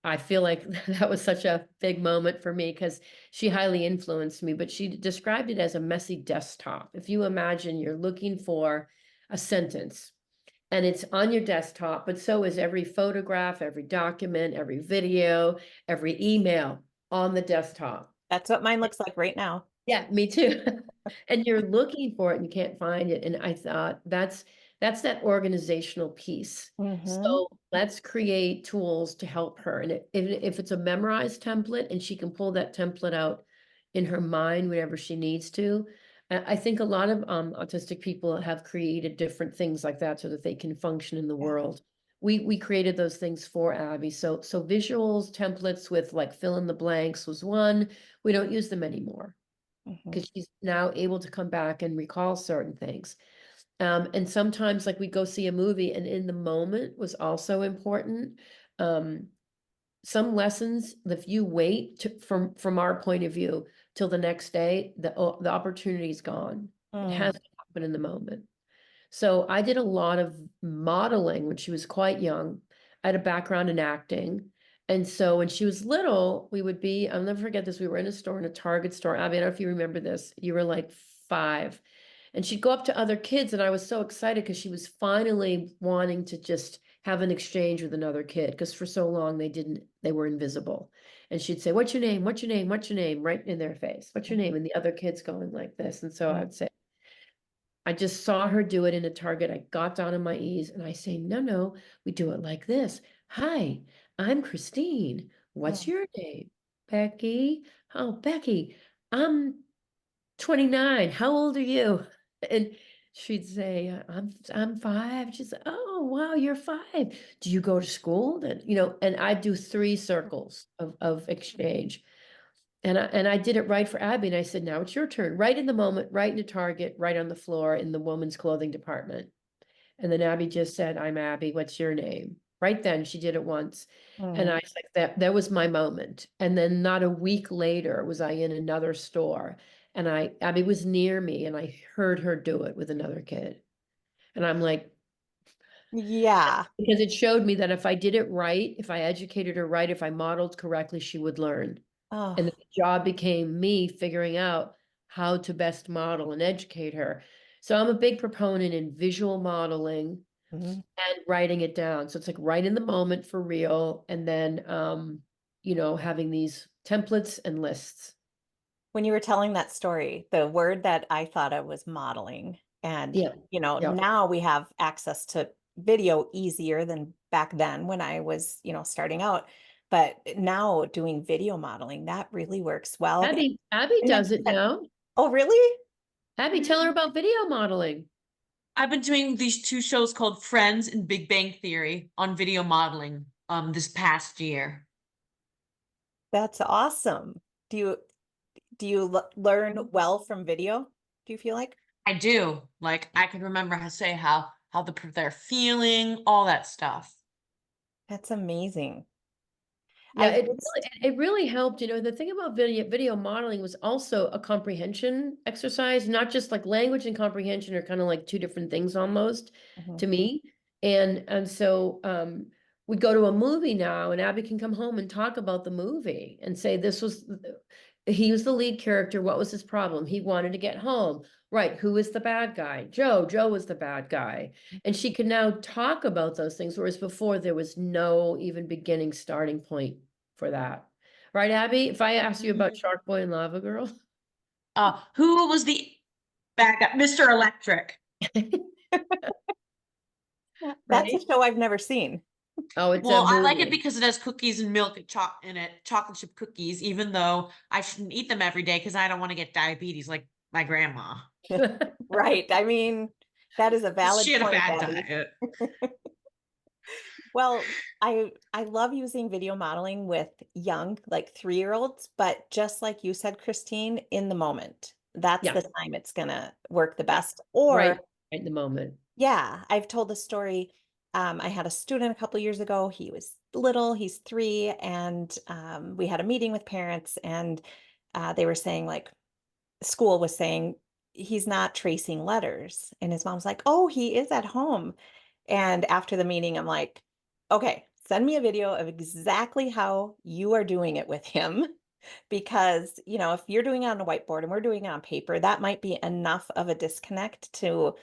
Speaker 2: I feel like that was such a big moment for me because she highly influenced me, but she described it as a messy desktop. If you imagine you're looking for a sentence and it's on your desktop, but so is every photograph, every document, every video, every email on the desktop.
Speaker 1: That's what mine looks like right now.
Speaker 2: Yeah, me too. And you're looking for it and you can't find it. And I thought that's that organizational piece.
Speaker 1: Mm-hmm.
Speaker 2: So let's create tools to help her. And if it's a memorized template and she can pull that template out in her mind whenever she needs to. I think a lot of autistic people have created different things like that so that they can function in the
Speaker 1: Yeah.
Speaker 2: world. We created those things for Abby. So visuals, templates with like fill in the blanks was one. We don't use them anymore
Speaker 1: Mm-hmm.
Speaker 2: because she's now able to come back and recall certain things. And sometimes like we go see a movie and in the moment was also important. Um, some lessons, if you wait from our point of view till the next day, the opportunity is gone. It
Speaker 1: Mm.
Speaker 2: has to happen in the moment. So I did a lot of modeling when she was quite young. I had a background in acting. And so when she was little, I'll never forget this. We were in a store, in a Target store. Abby, I don't know if you remember this. You were like 5. And she'd go up to other kids, and I was so excited because she was finally wanting to just have an exchange with another kid. Because for so long they were invisible. And she'd say, "What's your name? What's your name? What's your name?" Right in their face. "What's your name?" And the other kid's going like this. And so I would say, I just saw her do it in a Target. I got down on my knees and I say, no, no, we do it like this. "Hi, I'm Christine. What's
Speaker 1: Mm.
Speaker 2: your name?" "Becky." "Oh, Becky, I'm 29. How old are you?" And she'd say, I'm 5." She'd say, "Oh, wow, you're 5. Do you go to school?" And I'd do 3 circles of exchange. And I did it right for Abby, and I said, "Now it's your turn." Right in the moment, right into Target, right on the floor in the woman's clothing department. And then Abby just said, "I'm Abby, what's your name?" Right then, she did it once. And
Speaker 1: Mm.
Speaker 2: I was like, that was my moment. And then not a week later was I in another store, and Abby was near me, and I heard her do it with another kid. And I'm like,
Speaker 1: Yeah.
Speaker 2: because it showed me that if I did it right, if I educated her right, if I modeled correctly, she would learn. And
Speaker 1: Oh.
Speaker 2: the job became me figuring out how to best model and educate her. So I'm a big proponent in visual modeling
Speaker 1: Mhm.
Speaker 2: and writing it down. So it's like right in the moment for real. And then having these templates and lists.
Speaker 1: When you were telling that story, the word that I thought of was modeling. And,
Speaker 2: Yeah. Yeah.
Speaker 1: now we have access to video easier than back then when I was, starting out. But now doing video modeling, that really works well.
Speaker 2: Abby
Speaker 1: And like
Speaker 2: does
Speaker 1: you
Speaker 2: it
Speaker 1: said,
Speaker 2: now.
Speaker 1: oh, really?
Speaker 2: Abby, tell her about video modeling.
Speaker 3: I've been doing these two shows called Friends and Big Bang Theory on video modeling this past year.
Speaker 1: That's awesome. Do you learn well from video? Do you feel like?
Speaker 3: I do. Like I can remember how they're feeling, all that stuff.
Speaker 1: That's amazing.
Speaker 2: Yeah,
Speaker 1: I've
Speaker 2: it
Speaker 1: just,
Speaker 2: really, it really helped. The thing about video modeling was also a comprehension exercise, not just like language and comprehension are kind of like two different things almost
Speaker 1: Mhm.
Speaker 2: to me. And so we go to a movie now, and Abby can come home and talk about the movie and say he was the lead character. What was his problem? He wanted to get home. Right. Who is the bad guy? Joe. Joe was the bad guy. And she can now talk about those things, whereas before there was no even beginning starting point for that. Right, Abby? If I ask you about Shark Boy and Lava Girl,
Speaker 3: Who was the bad guy? Mr. Electric.
Speaker 1: that's a
Speaker 2: right?
Speaker 1: show I've never seen.
Speaker 2: Oh, it's a
Speaker 3: Well, I like it
Speaker 2: Hulu.
Speaker 3: because it has cookies and milk and in it, chocolate chip cookies, even though I shouldn't eat them every day because I don't want to get diabetes like my grandma.
Speaker 1: Right. I mean, that is a
Speaker 3: She
Speaker 1: valid
Speaker 3: had a
Speaker 1: point,
Speaker 3: bad
Speaker 1: Abby.
Speaker 3: diet.
Speaker 1: Well, I love using video modeling with young, like 3-year-olds, but just like you said, Christine, in the moment. That's
Speaker 2: Yeah,
Speaker 1: the time it's gonna work the
Speaker 3: Yeah.
Speaker 1: best. Or
Speaker 2: right at the moment.
Speaker 1: yeah, I've told the story. I had a student a couple years ago. He was little, he's 3, and we had a meeting with parents, and they were saying, like, school was saying he's not tracing letters. And his mom's like, oh, he is at home. And after the meeting, I'm like, okay, send me a video of exactly how you are doing it with him. Because, if you're doing it on a whiteboard and we're doing it on paper, that might be enough of a disconnect to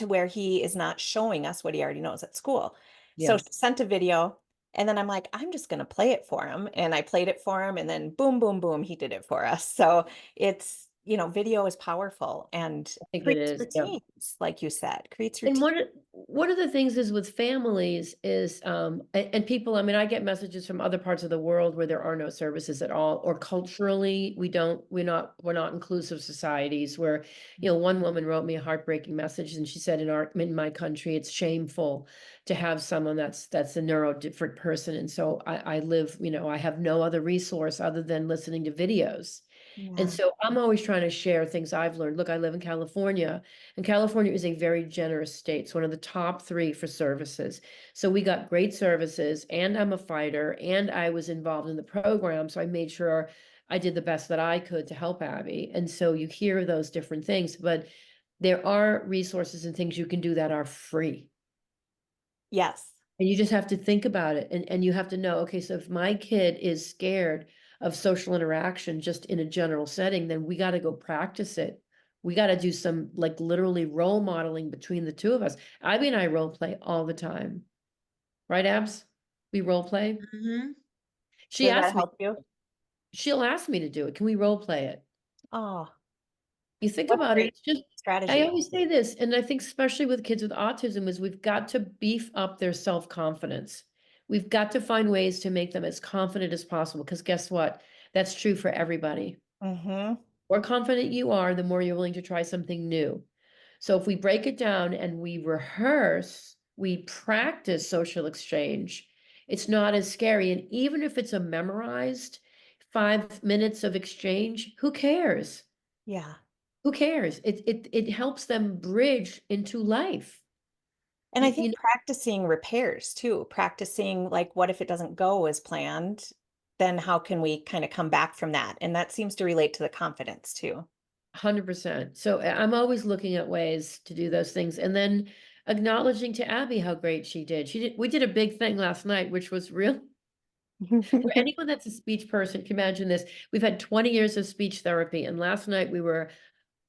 Speaker 1: where he is not showing us what he already knows at school. So
Speaker 2: Yeah,
Speaker 1: she sent a video, and then I'm like, I'm just going to play it for him. And I played it for him, and then boom, boom, boom, he did it for us. So it's, video is powerful and
Speaker 2: I think it
Speaker 1: creates
Speaker 2: is. Yeah.
Speaker 1: routines, like you said, creates
Speaker 2: And
Speaker 1: routine.
Speaker 2: one of the things is with families is and people, I mean, I get messages from other parts of the world where there are no services at all, or culturally we're not inclusive societies where, one woman wrote me a heartbreaking message, and she said in my country it's shameful to have someone that's a neurodifferent person. And so I live, I have no other resource other than listening to videos. And
Speaker 1: Yeah.
Speaker 2: so I'm always trying to share things I've learned. Look, I live in California, and California is a very generous state. It's one of the top 3 for services. So we got great services, and I'm a fighter, and I was involved in the program. So I made sure I did the best that I could to help Abby. And so you hear those different things, but there are resources and things you can do that are free.
Speaker 1: Yes.
Speaker 2: And you just have to think about it. And you have to know, okay, so if my kid is scared of social interaction just in a general setting, then we got to go practice it. We got to do some like literally role modeling between the two of us. Abby and I role play all the time. Right, Abs? We role play.
Speaker 3: Hmm.
Speaker 2: She
Speaker 1: Does that
Speaker 2: asked me,
Speaker 1: help you?
Speaker 2: she'll ask me to do it. Can we role play it?
Speaker 1: Oh,
Speaker 2: You think
Speaker 1: what a
Speaker 2: about it,
Speaker 1: great
Speaker 2: it's just, I
Speaker 1: strategy.
Speaker 2: always say this, and I think especially with kids with autism, is we've got to beef up their self-confidence. We've got to find ways to make them as confident as possible, because guess what? That's true for everybody.
Speaker 1: Mm-hmm.
Speaker 2: The more confident you are, the more you're willing to try something new. So if we break it down and we rehearse, we practice social exchange, it's not as scary. And even if it's a memorized 5 minutes of exchange, who cares?
Speaker 1: Yeah.
Speaker 2: Who cares? It helps them bridge into life.
Speaker 1: And I
Speaker 2: You,
Speaker 1: think
Speaker 2: you know,
Speaker 1: practicing repairs too, practicing, like, what if it doesn't go as planned? Then how can we kind of come back from that? And that seems to relate to the confidence too.
Speaker 2: 100%. So I'm always looking at ways to do those things, and then acknowledging to Abby how great she did. We did a big thing last night, which was real. For anyone that's a speech person, can you imagine this? We've had 20 years of speech therapy, and last night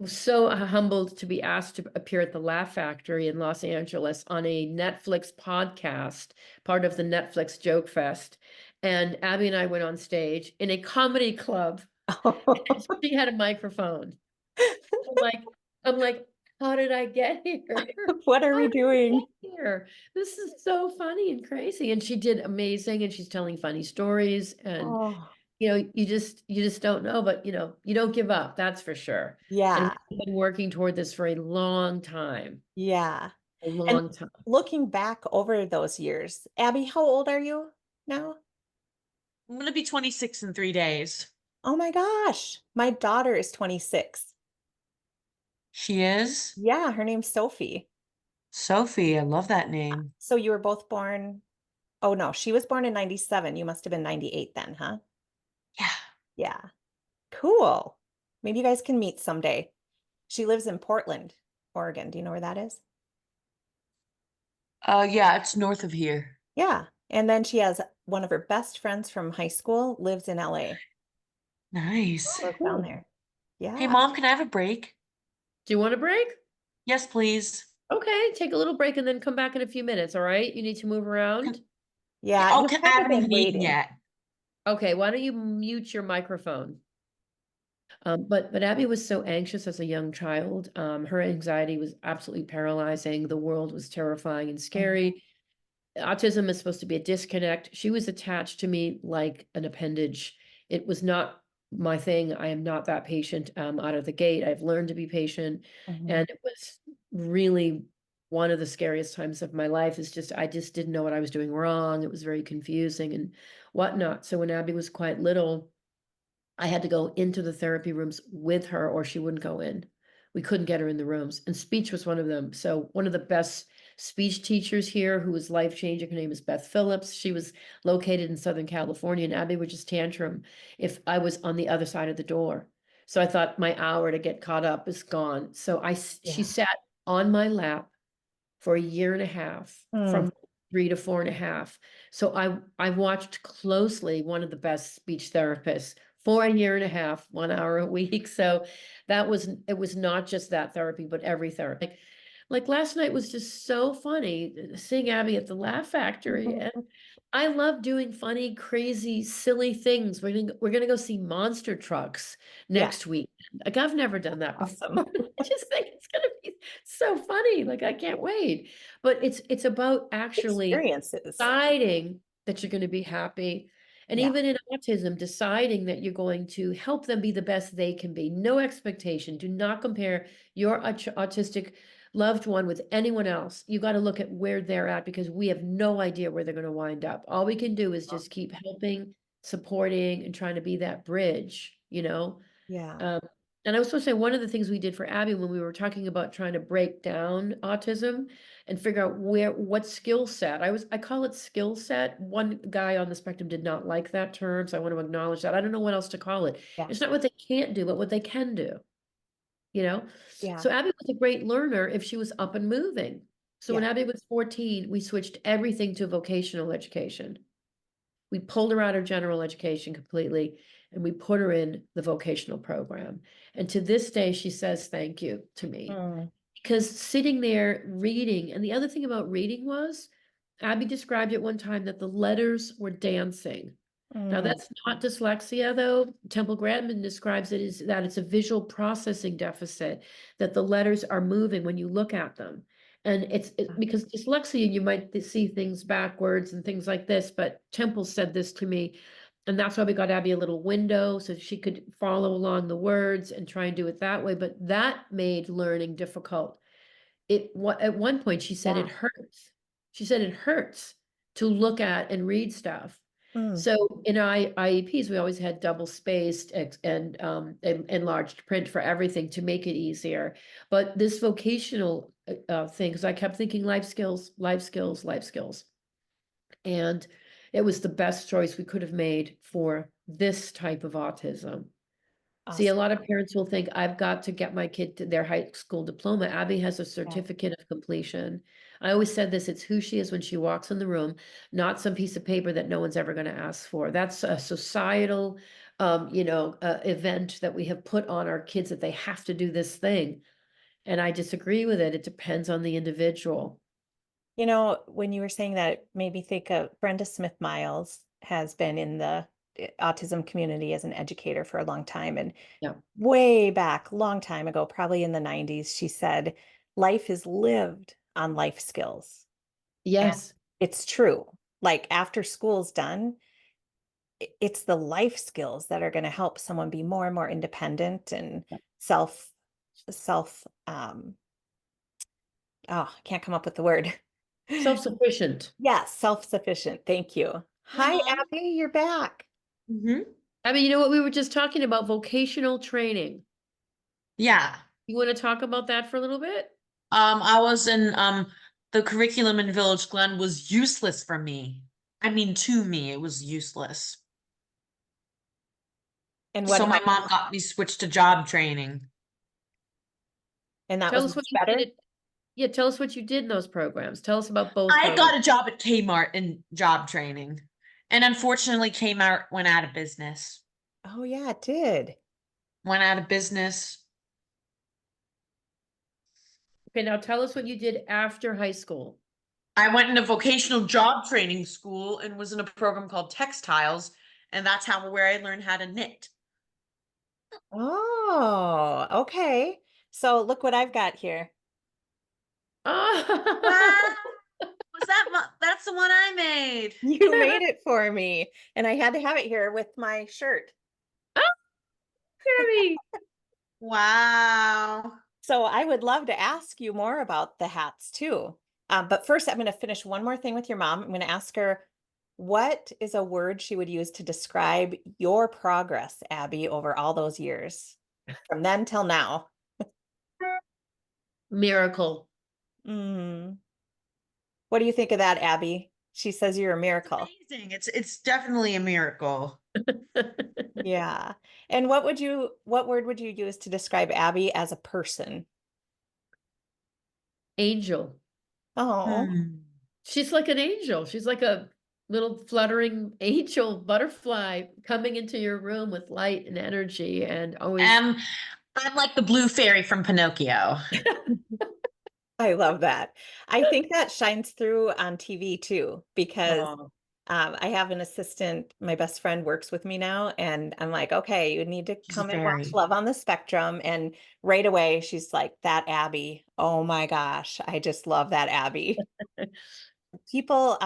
Speaker 2: was so humbled to be asked to appear at the Laugh Factory in Los Angeles on a Netflix podcast, part of the Netflix Joke Fest. And Abby and I went on stage in a comedy club, and she had a microphone. I'm like, I'm like, how did I get here?
Speaker 1: What are
Speaker 2: How
Speaker 1: we
Speaker 2: did I
Speaker 1: doing?
Speaker 2: get here? This is so funny and crazy. And she did amazing, and she's telling funny stories. And
Speaker 1: Oh,
Speaker 2: you just don't know, but you don't give up, that's for sure. And
Speaker 1: yeah,
Speaker 2: we've been working toward this for
Speaker 1: yeah.
Speaker 2: a
Speaker 1: And
Speaker 2: long time.
Speaker 1: looking back over those years, Abby, how old are you now?
Speaker 3: I'm gonna be 26 in 3 days.
Speaker 1: Oh my gosh, my daughter is 26.
Speaker 3: She is?
Speaker 1: Yeah, her name's Sophie.
Speaker 3: Sophie, I love that name.
Speaker 1: So you were both born, oh no, she was born in 97. You must have been 98 then, huh?
Speaker 3: Yeah.
Speaker 1: Yeah. Cool. Maybe you guys can meet someday. She lives in Portland, Oregon. Do you know where that is?
Speaker 3: Yeah, it's north of here.
Speaker 1: Yeah. And then she has one of her best friends from high school lives in LA.
Speaker 3: Nice.
Speaker 2: Oh,
Speaker 1: Lives down
Speaker 2: cool.
Speaker 1: there.
Speaker 3: Hey,
Speaker 1: Yeah.
Speaker 3: Mom, can I have a break?
Speaker 2: Do you want a break?
Speaker 3: Yes, please.
Speaker 2: Okay, take a little break and then come back in a few minutes, all right? You need to move around.
Speaker 3: Can, yeah,
Speaker 1: Yeah.
Speaker 3: oh,
Speaker 1: You've
Speaker 3: can, I
Speaker 1: probably
Speaker 3: haven't
Speaker 1: been
Speaker 3: even eaten
Speaker 1: waiting.
Speaker 3: yet.
Speaker 2: Okay, why don't you mute your microphone? But Abby was so anxious as a young child. Her anxiety was absolutely paralyzing. The world was terrifying and
Speaker 1: Mhm.
Speaker 2: scary. Autism is supposed to be a disconnect. She was attached to me like an appendage. It was not my thing. I am not that patient out of the gate. I've learned to be patient,
Speaker 1: Mhm.
Speaker 2: and it was really one of the scariest times of my life. Is just I just didn't know what I was doing wrong. It was very confusing and whatnot. So when Abby was quite little, I had to go into the therapy rooms with her or she wouldn't go in. We couldn't get her in the rooms. And speech was one of them. So one of the best speech teachers here who was life changing, her name is Beth Phillips. She was located in Southern California, and Abby would just tantrum if I was on the other side of the door. So I thought my hour to get caught up is gone. So she
Speaker 1: Yeah.
Speaker 2: sat on my lap for a year and a half,
Speaker 1: Mm.
Speaker 2: from 3 to 4.5. So I watched closely one of the best speech therapists for a year and a half, 1 hour a week. So it was not just that therapy, but every therapy. Like last night was just so funny seeing Abby at the Laugh Factory. And I love doing funny, crazy, silly things. We're gonna go see monster trucks
Speaker 1: Yeah.
Speaker 2: next week. Like I've never done that
Speaker 1: Awesome.
Speaker 2: before. I just think it's gonna be so funny. Like I can't wait. But it's about actually
Speaker 1: Experiences.
Speaker 2: deciding that you're going to be happy. And
Speaker 1: Yeah.
Speaker 2: even in autism, deciding that you're going to help them be the best they can be. No expectation. Do not compare your autistic loved one with anyone else. You got to look at where they're at because we have no idea where they're going to wind up. All we can do is just keep helping, supporting, and trying to be that bridge.
Speaker 1: Yeah.
Speaker 2: Um, and I was supposed to say one of the things we did for Abby when we were talking about trying to break down autism and figure out what skill set. I call it skill set. One guy on the spectrum did not like that term, so I want to acknowledge that. I don't know what else to call it.
Speaker 1: Yeah.
Speaker 2: It's not what they can't do, but what they can do, you know?
Speaker 1: Yeah.
Speaker 2: So Abby was a great learner if she was up and moving. So when
Speaker 1: Yeah.
Speaker 2: Abby was 14, we switched everything to vocational education. We pulled her out of general education completely and we put her in the vocational program. And to this day, she says thank you to me
Speaker 1: Mm.
Speaker 2: because sitting there reading, and the other thing about reading was Abby described it one time that the letters were dancing. Now,
Speaker 1: Mm.
Speaker 2: that's not dyslexia, though. Temple Grandin describes it as that it's a visual processing deficit, that the letters are moving when you look at them. And because dyslexia, you might see things backwards and things like this, but Temple said this to me. And that's why we got Abby a little window so she could follow along the words and try and do it that way. But that made learning difficult. At one point she said
Speaker 1: Yeah.
Speaker 2: it hurts. She said it hurts to look at and read stuff.
Speaker 1: Mm.
Speaker 2: So in IEPs, we always had double spaced and enlarged print for everything to make it easier. But this vocational thing, because I kept thinking life skills, life skills, life skills. And it was the best choice we could have made for this type of autism. See, a
Speaker 1: Awesome.
Speaker 2: lot of parents will think I've got to get my kid to their high school diploma. Abby has a
Speaker 1: Yeah.
Speaker 2: certificate of completion. I always said this, it's who she is when she walks in the room, not some piece of paper that no one's ever going to ask for. That's a societal event that we have put on our kids that they have to do this thing. And I disagree with it. It depends on the individual.
Speaker 1: You know, when you were saying that, it made me think of Brenda Smith Miles has been in the autism community as an educator for a long time. And
Speaker 2: Yeah.
Speaker 1: way back, long time ago, probably in the 90s, she said, life is lived on life skills. And
Speaker 2: Yes.
Speaker 1: it's true. Like after school's done, it's the life skills that are going to help someone be more and more independent and self oh, I can't come up with the word.
Speaker 2: Self-sufficient.
Speaker 1: Yes, self-sufficient. Thank you. Hi,
Speaker 3: Uh-huh.
Speaker 1: Abby, you're back.
Speaker 3: Hmm.
Speaker 2: I mean, you know what? We were just talking about vocational training.
Speaker 3: Yeah.
Speaker 2: You want to talk about that for a little bit?
Speaker 3: I was in the curriculum in Village Glen was useless for me. I mean, to me, it was useless.
Speaker 1: And what
Speaker 3: So my
Speaker 1: helped?
Speaker 3: mom got me switched to job training.
Speaker 1: And that
Speaker 2: Tell
Speaker 1: was
Speaker 2: us what
Speaker 1: much
Speaker 2: you did.
Speaker 1: better.
Speaker 2: Yeah, tell us what you did in those programs. Tell us about both
Speaker 3: I
Speaker 2: programs.
Speaker 3: got a job at Kmart in job training. And unfortunately, Kmart went out of business.
Speaker 1: Oh yeah, it did.
Speaker 3: Went out of business.
Speaker 2: Okay, now tell us what you did after high school.
Speaker 3: I went into vocational job training school and was in a program called Textiles, and that's how where I learned how to knit.
Speaker 1: Oh, okay. So look what I've got here.
Speaker 3: Wow,
Speaker 2: Oh,
Speaker 3: that's the one I made.
Speaker 1: You made it for me. And I had to have it here with my shirt.
Speaker 2: Gabby.
Speaker 3: Wow.
Speaker 1: So I would love to ask you more about the hats too. But first, I'm going to finish one more thing with your mom. I'm going to ask her, what is a word she would use to describe your progress, Abby, over all those years, from then till now?
Speaker 2: Miracle.
Speaker 1: Mm. What do you think of that, Abby? She says you're a
Speaker 3: It's
Speaker 1: miracle.
Speaker 3: amazing. It's definitely a miracle.
Speaker 1: Yeah. And what word would you use to describe Abby as a person?
Speaker 2: Angel.
Speaker 1: Oh,
Speaker 3: Hmm.
Speaker 2: She's like an angel. She's like a little fluttering angel butterfly coming into your room with light and energy and always.
Speaker 3: Um, I'm like the blue fairy from Pinocchio.
Speaker 1: I love that. I think that shines through on TV too, because
Speaker 2: Oh,
Speaker 1: I have an assistant, my best friend works with me now, and I'm like, okay, you need to
Speaker 3: She's a
Speaker 1: come and watch
Speaker 3: fairy.
Speaker 1: Love on the Spectrum. And right away, she's like, that Abby. Oh my gosh, I just love that Abby. People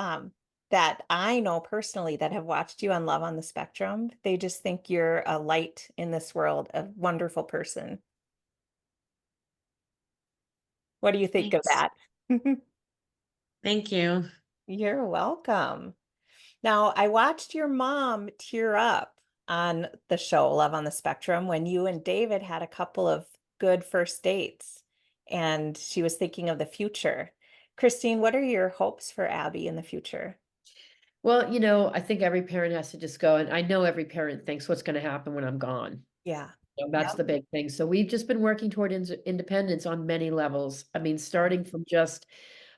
Speaker 1: that I know personally that have watched you on Love on the Spectrum, they just think you're a light in this world, a wonderful person. What do you think of
Speaker 3: Thanks.
Speaker 1: that?
Speaker 3: Thank you.
Speaker 1: You're welcome. Now, I watched your mom tear up on the show Love on the Spectrum when you and David had a couple of good first dates, and she was thinking of the future. Christine, what are your hopes for Abby in the future?
Speaker 2: well, I think every parent has to just go, and I know every parent thinks what's going to happen when I'm gone.
Speaker 1: Yeah.
Speaker 2: That's
Speaker 1: Yep.
Speaker 2: the big thing. So we've just been working toward independence on many levels. I mean,
Speaker 1: Yeah.
Speaker 2: starting from just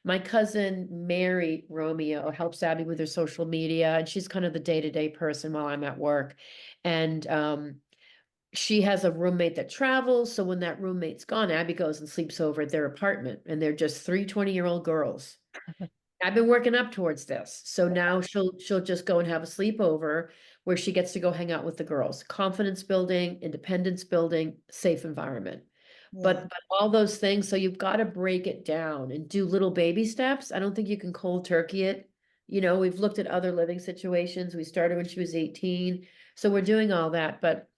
Speaker 2: my cousin Mary Romeo helps Abby with her social media, and she's kind of the day-to-day person while I'm at work. And she has a roommate that travels. So when that roommate's gone, Abby goes and sleeps over at their apartment, and they're just three 20-year-old girls. I've been working up towards this. So now she'll just go and have a sleepover where she gets to go hang out with the girls. Confidence building, independence building, safe environment.
Speaker 1: Yeah.
Speaker 2: But all those things, so you've got to break it down and do little baby steps. I don't think you can cold turkey it. We've looked at other living situations. We started when she was 18. So we're doing all that, but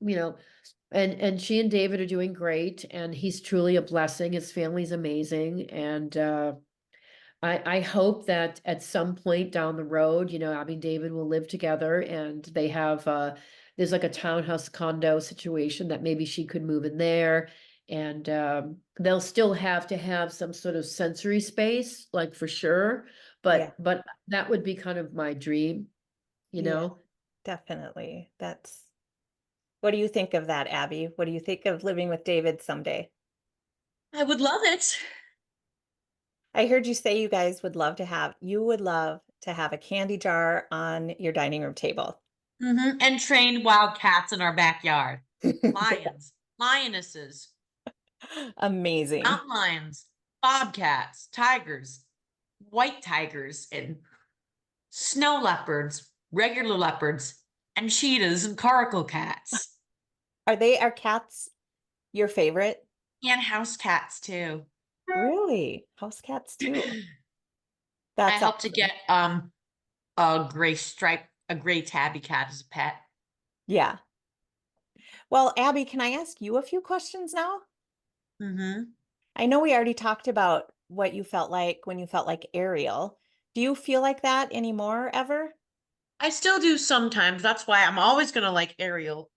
Speaker 2: you know, and she and David are doing great, and he's truly a blessing. His family's amazing, and I hope that at some point down the road, Abby and David will live together and they have there's like a townhouse condo situation that maybe she could move in there, and they'll still have to have some sort of sensory space, like for sure.
Speaker 1: Yeah.
Speaker 2: But that would be kind of my dream, you
Speaker 1: Yeah.
Speaker 2: know.
Speaker 1: Definitely. What do you think of that, Abby? What do you think of living with David someday?
Speaker 3: I would love it.
Speaker 1: I heard you say you would love to have a candy jar on your dining room table.
Speaker 3: And trained wild cats in our backyard. Lions, lionesses,
Speaker 1: Amazing.
Speaker 3: mountain lions, bobcats, tigers, white tigers, and snow leopards, regular leopards, and cheetahs and coracle cats.
Speaker 1: Are cats your favorite?
Speaker 3: And house cats too.
Speaker 1: Really? House cats too.
Speaker 3: I
Speaker 1: That's
Speaker 3: hope to
Speaker 1: awesome.
Speaker 3: get a gray tabby cat as a pet.
Speaker 1: Yeah. Well, Abby, can I ask you a few questions now?
Speaker 3: Mm-hmm.
Speaker 1: I know we already talked about what you felt like when you felt like Ariel. Do you feel like that anymore ever?
Speaker 3: I still do sometimes. That's why I'm always gonna like Ariel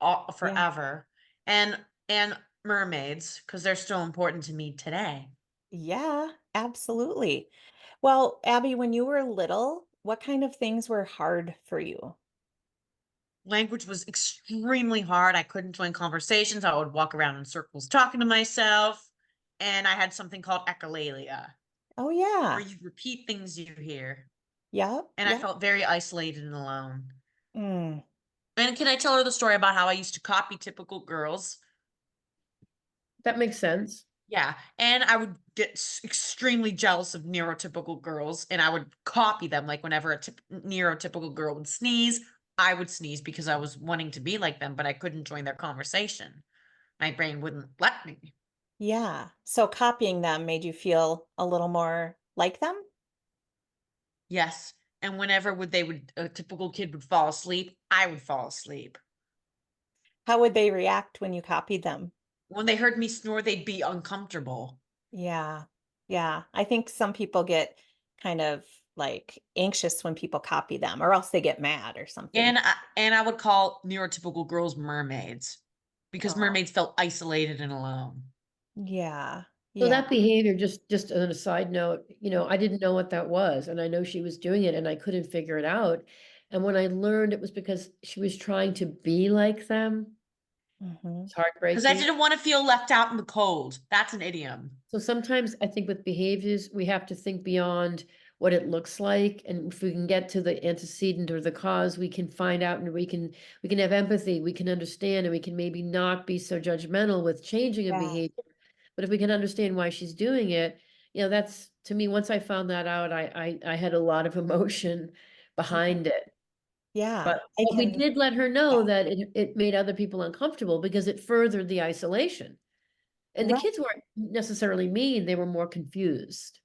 Speaker 1: Yeah.
Speaker 3: forever. And mermaids, because they're still important to me today.
Speaker 1: Yeah, absolutely. Well, Abby, when you were little, what kind of things were hard for you?
Speaker 3: Language was extremely hard. I couldn't join conversations. I would walk around in circles talking to myself. And I had something called echolalia,
Speaker 1: Oh,
Speaker 3: where
Speaker 1: yeah.
Speaker 3: you repeat things you hear.
Speaker 1: Yep.
Speaker 3: And I
Speaker 1: Yep.
Speaker 3: felt very isolated and alone.
Speaker 1: Mm.
Speaker 3: And can I tell her the story about how I used to copy typical girls?
Speaker 2: That makes sense.
Speaker 3: Yeah, and I would get extremely jealous of neurotypical girls, and I would copy them. Like whenever a neurotypical girl would sneeze, I would sneeze because I was wanting to be like them, but I couldn't join their conversation. My brain wouldn't let me.
Speaker 1: Yeah. So copying them made you feel a little more like them?
Speaker 3: Yes, and whenever would they would a typical kid would fall asleep, I would fall asleep.
Speaker 1: How would they react when you copied them?
Speaker 3: When they heard me snore, they'd be uncomfortable.
Speaker 1: Yeah. Yeah. I think some people get kind of like anxious when people copy them, or else they get mad or something.
Speaker 3: And I would call neurotypical girls mermaids because
Speaker 1: Oh,
Speaker 3: mermaids felt isolated and alone.
Speaker 1: yeah.
Speaker 2: So
Speaker 1: Yeah.
Speaker 2: that behavior, just on a side note, I didn't know what that was, and I know she was doing it, and I couldn't figure it out. And when I learned it was because she was trying to be like them,
Speaker 1: Hmm.
Speaker 2: it's
Speaker 3: Because I
Speaker 2: heartbreaking.
Speaker 3: didn't want to feel left out in the cold. That's an idiom.
Speaker 2: So sometimes I think with behaviors, we have to think beyond what it looks like, and if we can get to the antecedent or the cause, we can find out, and we can have empathy, we can understand, and we can maybe not be so judgmental with changing a
Speaker 1: Yeah.
Speaker 2: behavior. But if we can understand why she's doing it, that's to me, once I found that out, I had a lot of emotion
Speaker 1: Yeah.
Speaker 2: behind it.
Speaker 1: Yeah.
Speaker 2: But
Speaker 1: I
Speaker 2: we
Speaker 1: can.
Speaker 2: did let her
Speaker 1: Yeah.
Speaker 2: know that it made other people uncomfortable because it furthered the isolation. And the
Speaker 1: Right.
Speaker 2: kids weren't necessarily mean, they were more confused.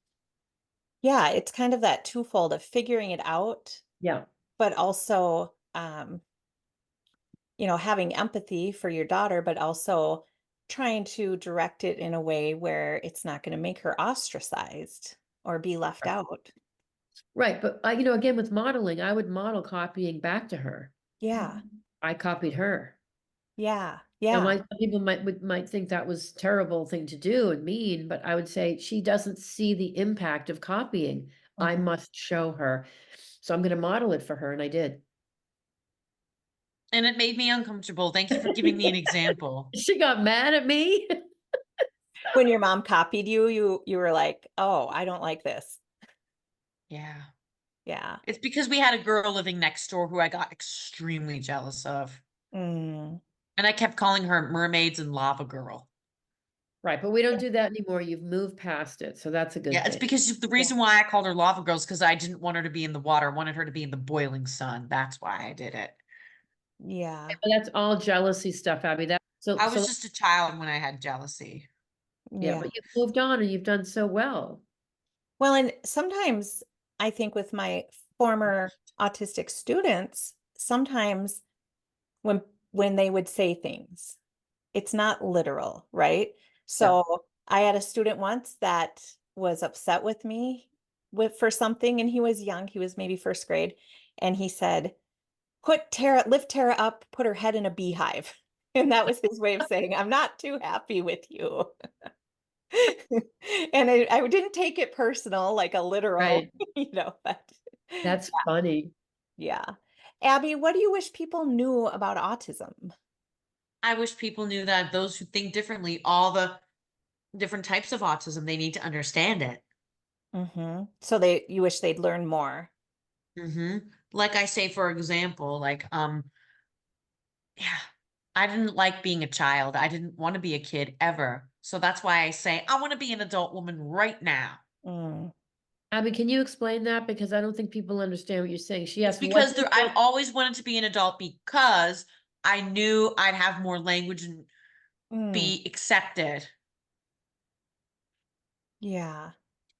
Speaker 1: Yeah. It's kind of that twofold of figuring it out,
Speaker 2: Yeah.
Speaker 1: but also, having empathy for your daughter, but also trying to direct it in a way where it's not going to make her ostracized or be left out.
Speaker 2: Right, but, again, with modeling, I would model copying back to her.
Speaker 1: Yeah.
Speaker 2: I copied her.
Speaker 1: Yeah.
Speaker 2: Now,
Speaker 1: Yeah.
Speaker 2: some people might think that was terrible thing to do and mean, but I would say she doesn't see the impact of copying. I
Speaker 1: Mhm.
Speaker 2: must show her. So I'm gonna model it for her, and I did.
Speaker 3: And it made me uncomfortable. Thank you for giving me an example.
Speaker 2: She got mad at me.
Speaker 1: When your mom copied you, you were like, "Oh, I don't like this."
Speaker 3: Yeah.
Speaker 1: Yeah.
Speaker 3: It's because we had a girl living next door who I got extremely jealous of.
Speaker 1: Mm.
Speaker 3: And I kept calling her mermaids and lava girl.
Speaker 2: Right, but we don't do that anymore. You've moved past it, so that's a good
Speaker 3: Yeah, it's
Speaker 2: thing.
Speaker 3: because the
Speaker 1: Yeah.
Speaker 3: reason why I called her lava girl is because I didn't want her to be in the water. I wanted her to be in the boiling sun. That's why I did it.
Speaker 1: Yeah.
Speaker 2: But that's all jealousy stuff, Abby. That so
Speaker 3: I
Speaker 2: so
Speaker 3: was just a child when I had jealousy.
Speaker 2: yeah,
Speaker 1: Yeah.
Speaker 2: but you've moved on and you've done so well.
Speaker 1: Well, and sometimes I think with my former autistic students, sometimes when they would say things, it's not literal, right?
Speaker 2: Yeah.
Speaker 1: So I had a student once that was upset with me for something, and he was young, he was maybe first grade, and he said, lift Tara up, put her head in a beehive. And that was his way of saying, I'm not too happy with you. And I didn't take it personal, like a literal,
Speaker 2: Right.
Speaker 1: but
Speaker 2: That's funny.
Speaker 1: yeah. Abby, what do you wish people knew about autism?
Speaker 3: I wish people knew that those who think differently, all the different types of autism, they need to understand it.
Speaker 1: So you wish they'd learn more.
Speaker 3: Hmm like I say, for example, like, yeah, I didn't like being a child. I didn't want to be a kid ever. So that's why I say I want to be an adult woman right now.
Speaker 1: Mm.
Speaker 2: Abby, can you explain that? Because I don't think people understand what you're saying. She
Speaker 3: It's
Speaker 2: asked, what
Speaker 3: because
Speaker 2: do you
Speaker 3: I've
Speaker 2: want?
Speaker 3: always wanted to be an adult because I knew I'd have more language and
Speaker 1: Mm.
Speaker 3: be accepted.
Speaker 1: Yeah,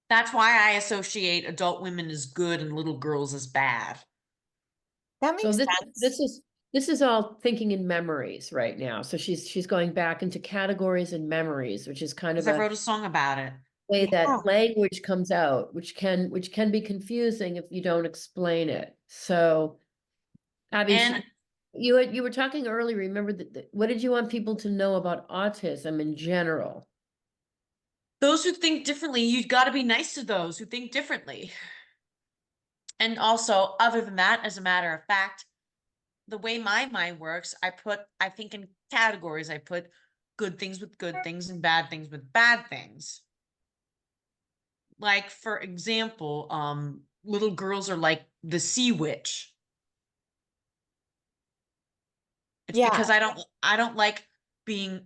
Speaker 3: That's why I associate adult women as good and little girls as bad.
Speaker 1: that
Speaker 2: So
Speaker 1: makes
Speaker 2: this
Speaker 1: sense.
Speaker 2: this is this is all thinking in memories right now. So she's going back into categories and memories, which is kind of
Speaker 3: Because I
Speaker 2: a
Speaker 3: wrote a song about it.
Speaker 2: way
Speaker 1: Yeah,
Speaker 2: that language comes out, which can be confusing if you don't explain it. So Abby,
Speaker 3: And
Speaker 2: you were talking earlier. Remember that, what did you want people to know about autism in general?
Speaker 3: those who think differently, you've got to be nice to those who think differently. And also, other than that, as a matter of fact, the way my mind works, I think in categories. I put good things with good things and bad things with bad things. Like, for example, little girls are like the sea witch. It's
Speaker 1: yeah,
Speaker 3: because I don't like being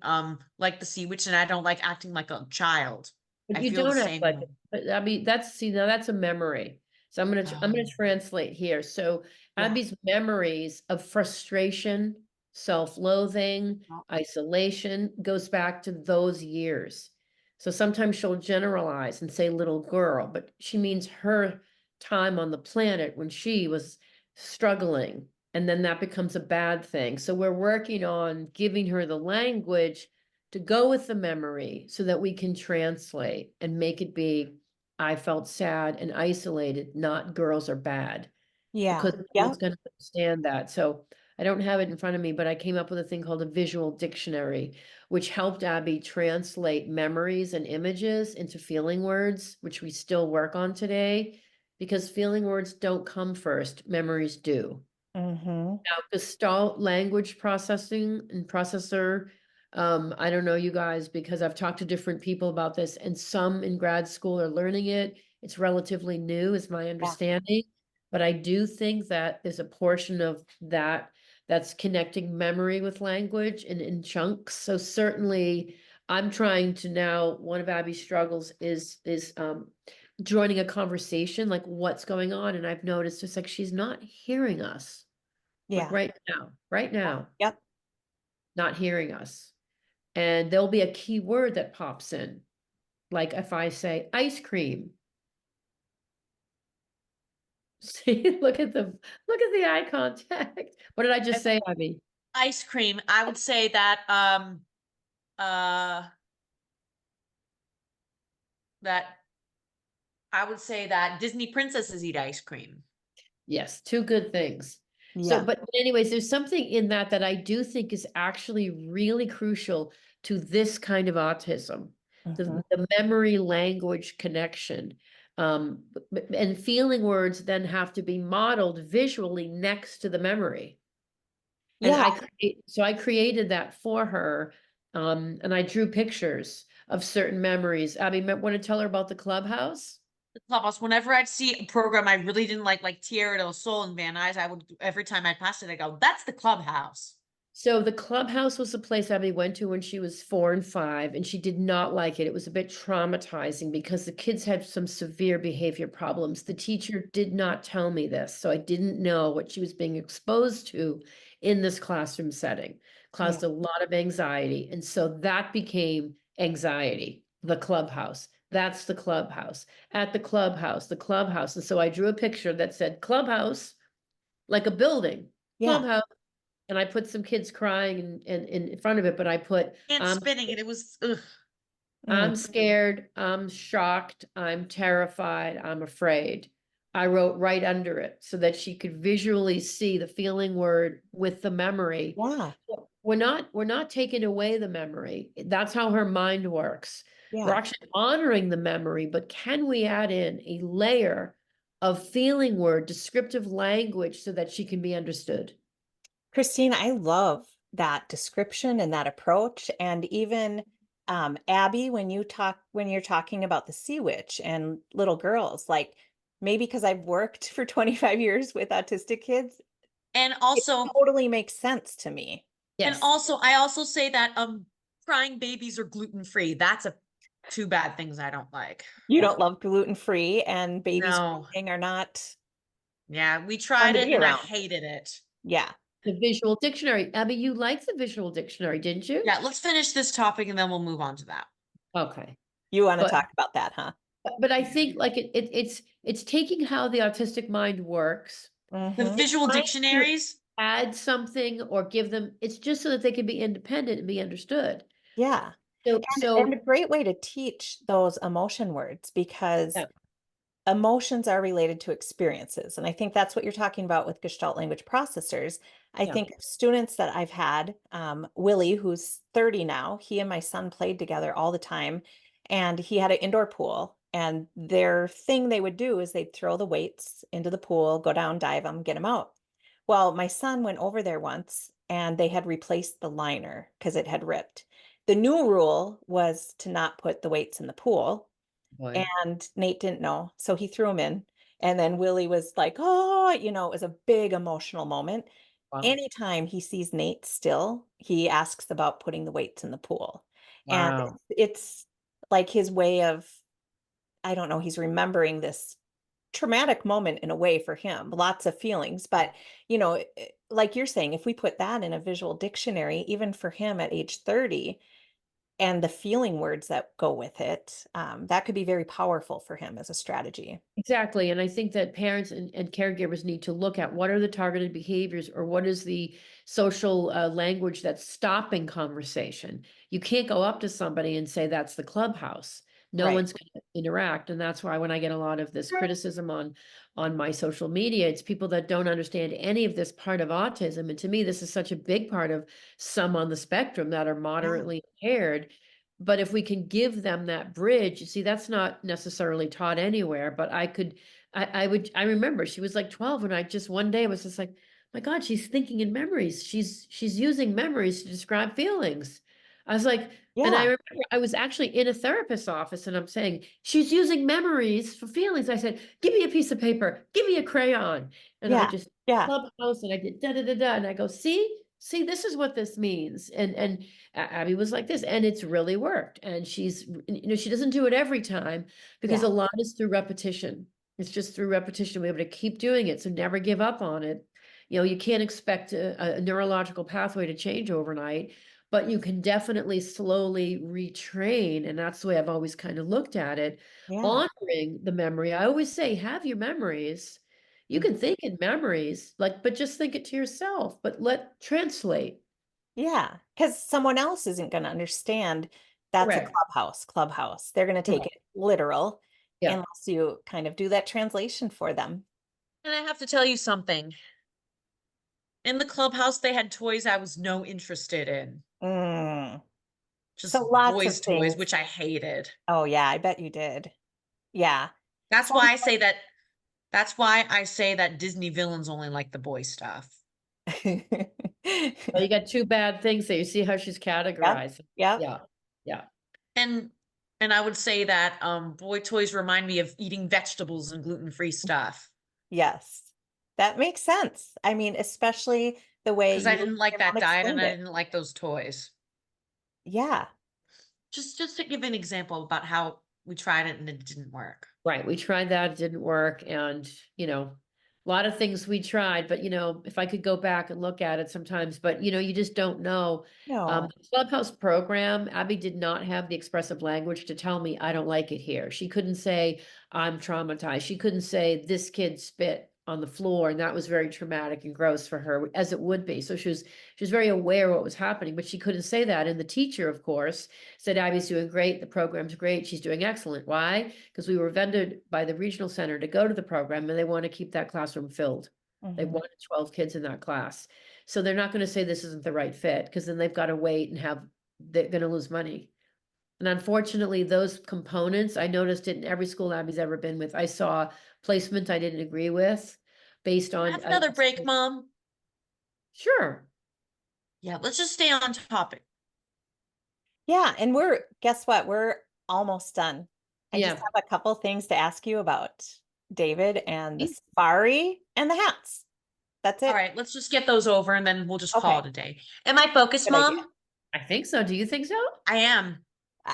Speaker 3: like the sea witch, and I don't like acting like a child.
Speaker 2: But
Speaker 3: I
Speaker 2: you
Speaker 3: feel the
Speaker 2: don't act
Speaker 3: same
Speaker 2: like
Speaker 3: way.
Speaker 2: it. But I mean, now that's a memory. So I'm gonna
Speaker 3: Um,
Speaker 2: translate here. So
Speaker 1: yeah,
Speaker 2: Abby's memories of frustration, self-loathing,
Speaker 3: no,
Speaker 2: isolation goes back to those years. So sometimes she'll generalize and say little girl, but she means her time on the planet when she was struggling, and then that becomes a bad thing. So we're working on giving her the language to go with the memory so that we can translate and make it be, I felt sad and isolated, not girls are bad,
Speaker 1: yeah,
Speaker 2: because
Speaker 1: yep,
Speaker 2: everyone's going to understand that. So I don't have it in front of me, but I came up with a thing called a visual dictionary, which helped Abby translate memories and images into feeling words, which we still work on today, because feeling words don't come first, memories do.
Speaker 1: mm-hmm,
Speaker 2: Now, Gestalt language processing and processor. I don't know you guys because I've talked to different people about this, and some in grad school are learning it. It's relatively new, is my
Speaker 1: yeah,
Speaker 2: understanding. But I do think that there's a portion of that that's connecting memory with language and in chunks. So certainly I'm trying to now, one of Abby's struggles is joining a conversation, like what's going on. And I've noticed it's like she's not hearing us. Like
Speaker 1: yeah,
Speaker 2: right
Speaker 1: yeah,
Speaker 2: now,
Speaker 1: yep,
Speaker 2: not hearing us. And there'll be a key word that pops in. Like if I say ice cream, see, look at the eye contact. What did I just
Speaker 3: if
Speaker 2: say, Abby?
Speaker 3: ice cream, I would say that uh that I would say that Disney princesses eat ice cream.
Speaker 2: Yes, two good things. So,
Speaker 1: yeah,
Speaker 2: but anyways, there's something in that I do think is actually really crucial to this kind of autism,
Speaker 1: mm-hmm,
Speaker 2: the memory language connection. And feeling words then have to be modeled visually next to the memory. And
Speaker 1: yeah,
Speaker 2: so I created that for her. And I drew pictures of certain memories. Abby, want to tell her about the clubhouse?
Speaker 3: The clubhouse. Whenever I'd see a program I really didn't like Tierra del Sol and Van Nuys, I would every time I passed it, I go, "That's the clubhouse."
Speaker 2: So the clubhouse was the place Abby went to when she was 4 and 5, and she did not like it. It was a bit traumatizing because the kids had some severe behavior problems. The teacher did not tell me this, so I didn't know what she was being exposed to in this classroom setting.
Speaker 1: yeah,
Speaker 2: Caused a lot of anxiety, and so that became anxiety. The clubhouse. That's the clubhouse. At the clubhouse, the clubhouse. And so I drew a picture that said clubhouse, like a building.
Speaker 1: yeah,
Speaker 2: Clubhouse, and I put some kids crying in front of it, but I put,
Speaker 3: And spinning it. It was ugh.
Speaker 1: mm,
Speaker 2: I'm scared, I'm shocked, I'm terrified, I'm afraid. I wrote right under it so that she could visually see the feeling word with the memory.
Speaker 1: yeah,
Speaker 2: We're not taking away the memory. That's how her mind works. We're
Speaker 1: yeah.
Speaker 2: actually honoring the memory, but can we add in a layer of feeling word, descriptive language so that she can be understood?
Speaker 1: Christine, I love that description and that approach. And even Abby, when you're talking about the sea witch and little girls, like maybe because I've worked for 25 years with autistic kids,
Speaker 3: And
Speaker 1: it
Speaker 3: also,
Speaker 1: totally makes sense to me.
Speaker 2: Yes.
Speaker 3: I also say that crying babies are gluten free. That's a two bad things I don't like.
Speaker 1: You
Speaker 2: Yeah.
Speaker 1: don't love gluten-free, and babies
Speaker 3: No.
Speaker 1: crying are not
Speaker 3: Yeah, we
Speaker 1: fun
Speaker 3: tried
Speaker 1: to
Speaker 3: it
Speaker 1: be
Speaker 3: and I
Speaker 1: around.
Speaker 3: hated it.
Speaker 1: Yeah.
Speaker 2: The visual dictionary. Abby, you liked the visual dictionary, didn't you?
Speaker 3: Yeah, let's finish this topic and then we'll move on to that.
Speaker 2: Okay.
Speaker 1: You want to
Speaker 2: But
Speaker 1: talk about that, huh?
Speaker 2: but I think like it's taking how the autistic mind works,
Speaker 3: The
Speaker 1: Mm-hmm.
Speaker 3: visual
Speaker 2: trying to
Speaker 3: dictionaries,
Speaker 2: add something or give them, it's just so that they can be independent and be understood.
Speaker 1: Yeah. And
Speaker 2: So
Speaker 1: a great way to teach those emotion words, because
Speaker 2: yeah,
Speaker 1: emotions are related to experiences. And I think that's what you're talking about with Gestalt language processors. I
Speaker 2: yeah.
Speaker 1: think students that I've had, Willie, who's 30 now, he and my son played together all the time. And he had an indoor pool. And their thing they would do is they'd throw the weights into the pool, go down, dive them, get them out. Well, my son went over there once and they had replaced the liner because it had ripped. The new rule was to not put the weights in the pool.
Speaker 2: Boy.
Speaker 1: And Nate didn't know. So he threw him in. And then Willie was like, oh, it was a big emotional moment.
Speaker 2: Wow.
Speaker 1: Anytime he sees Nate still, he asks about putting the weights in the pool. And
Speaker 2: Wow.
Speaker 1: it's like his way of, I don't know, he's remembering this traumatic moment in a way for him, lots of feelings. But, like you're saying, if we put that in a visual dictionary, even for him at age 30, and the feeling words that go with it, that could be very powerful for him as a strategy.
Speaker 2: Exactly. And I think that parents and caregivers need to look at what are the targeted behaviors or what is the social language that's stopping conversation. You can't go up to somebody and say that's the clubhouse. No
Speaker 1: Right.
Speaker 2: one's going to interact. And that's why when I get a lot of this criticism on my social media, it's people that don't understand any of this part of autism. And to me, this is such a big part of some on the spectrum that are
Speaker 1: Yeah.
Speaker 2: moderately impaired. But if we can give them that bridge, you see, that's not necessarily taught anywhere, but I remember she was like 12 and I just one day was just like, my God, she's thinking in memories. She's using memories to describe feelings. I was like, and I
Speaker 1: Yeah.
Speaker 2: remember I was actually in a therapist's office and I'm saying, she's using memories for feelings. I said, give me a piece of paper, give me a crayon. And I
Speaker 1: Yeah.
Speaker 2: just
Speaker 1: Yeah.
Speaker 2: clubhouse and I did da da da da. And I go, see, this is what this means. And Abby was like this, and it's really worked. And she doesn't do it every time because
Speaker 1: Yeah.
Speaker 2: a lot is through repetition. It's just through repetition. We're able to keep doing it. So never give up on it. You can't expect a neurological pathway to change overnight, but you can definitely slowly retrain. And that's the way I've always kind of looked at it,
Speaker 1: Yeah.
Speaker 2: honoring the memory. I always say, have your memories. You can think in memories, but just think it to yourself, but translate.
Speaker 1: Yeah. Because someone else isn't going to understand that's a
Speaker 2: Correct.
Speaker 1: clubhouse. They're going to take
Speaker 2: Correct.
Speaker 1: it literal
Speaker 2: Yeah.
Speaker 1: unless you kind of do that translation for them.
Speaker 3: and I have to tell you something. In the clubhouse, they had toys I was no interested in.
Speaker 1: Mm. So
Speaker 3: Just
Speaker 1: lots of
Speaker 3: boys' toys,
Speaker 1: things.
Speaker 3: which I hated.
Speaker 1: Oh, yeah, I bet you did. Yeah.
Speaker 3: That's
Speaker 1: Some
Speaker 3: why I say that that's why I say that Disney villains only like the boy stuff.
Speaker 2: Well, you got two bad things there. You see how she's
Speaker 1: Yep.
Speaker 2: categorized.
Speaker 1: Yep.
Speaker 2: Yeah. Yeah.
Speaker 3: And and I would say that boy toys remind me of eating vegetables and gluten-free stuff.
Speaker 1: Yes. That makes sense. I mean, especially the way
Speaker 3: Because I
Speaker 1: you and
Speaker 3: didn't like
Speaker 1: your
Speaker 3: that
Speaker 1: mom
Speaker 3: diet and
Speaker 1: explained
Speaker 3: I
Speaker 1: it.
Speaker 3: didn't like those toys.
Speaker 1: Yeah.
Speaker 3: Just to give an example about how we tried it and it didn't work.
Speaker 2: Right. We tried that, it didn't work. And, a lot of things we tried, but if I could go back and look at it sometimes, but you just don't know.
Speaker 1: No.
Speaker 2: The Clubhouse program, Abby did not have the expressive language to tell me I don't like it here. She couldn't say I'm traumatized. She couldn't say this kid spit on the floor, and that was very traumatic and gross for her, as it would be. So she was very aware what was happening, but she couldn't say that. And the teacher, of course, said Abby's doing great, the program's great, she's doing excellent. Why? Because we were vended by the regional center to go to the program and they want to keep that classroom filled. They
Speaker 1: Mhm.
Speaker 2: wanted 12 kids in that class. So they're not going to say this isn't the right fit because then they've got to wait and they're going to lose money. And unfortunately, those components I noticed it in every school Abby's ever been with. I saw placement I didn't agree with based
Speaker 3: Can I
Speaker 2: on,
Speaker 3: have another break, Mom?
Speaker 2: sure.
Speaker 3: Yeah, let's just stay on topic.
Speaker 1: Yeah, and guess what? We're almost done. I just
Speaker 2: Yeah.
Speaker 1: have a couple things to ask you about. David, and the safari and the hats. That's
Speaker 3: All
Speaker 1: it.
Speaker 3: right, let's just get those over and then we'll just call
Speaker 1: Okay,
Speaker 3: it a day. Am I focused,
Speaker 1: good idea.
Speaker 3: Mom?
Speaker 2: I think so. Do you think so?
Speaker 3: I am.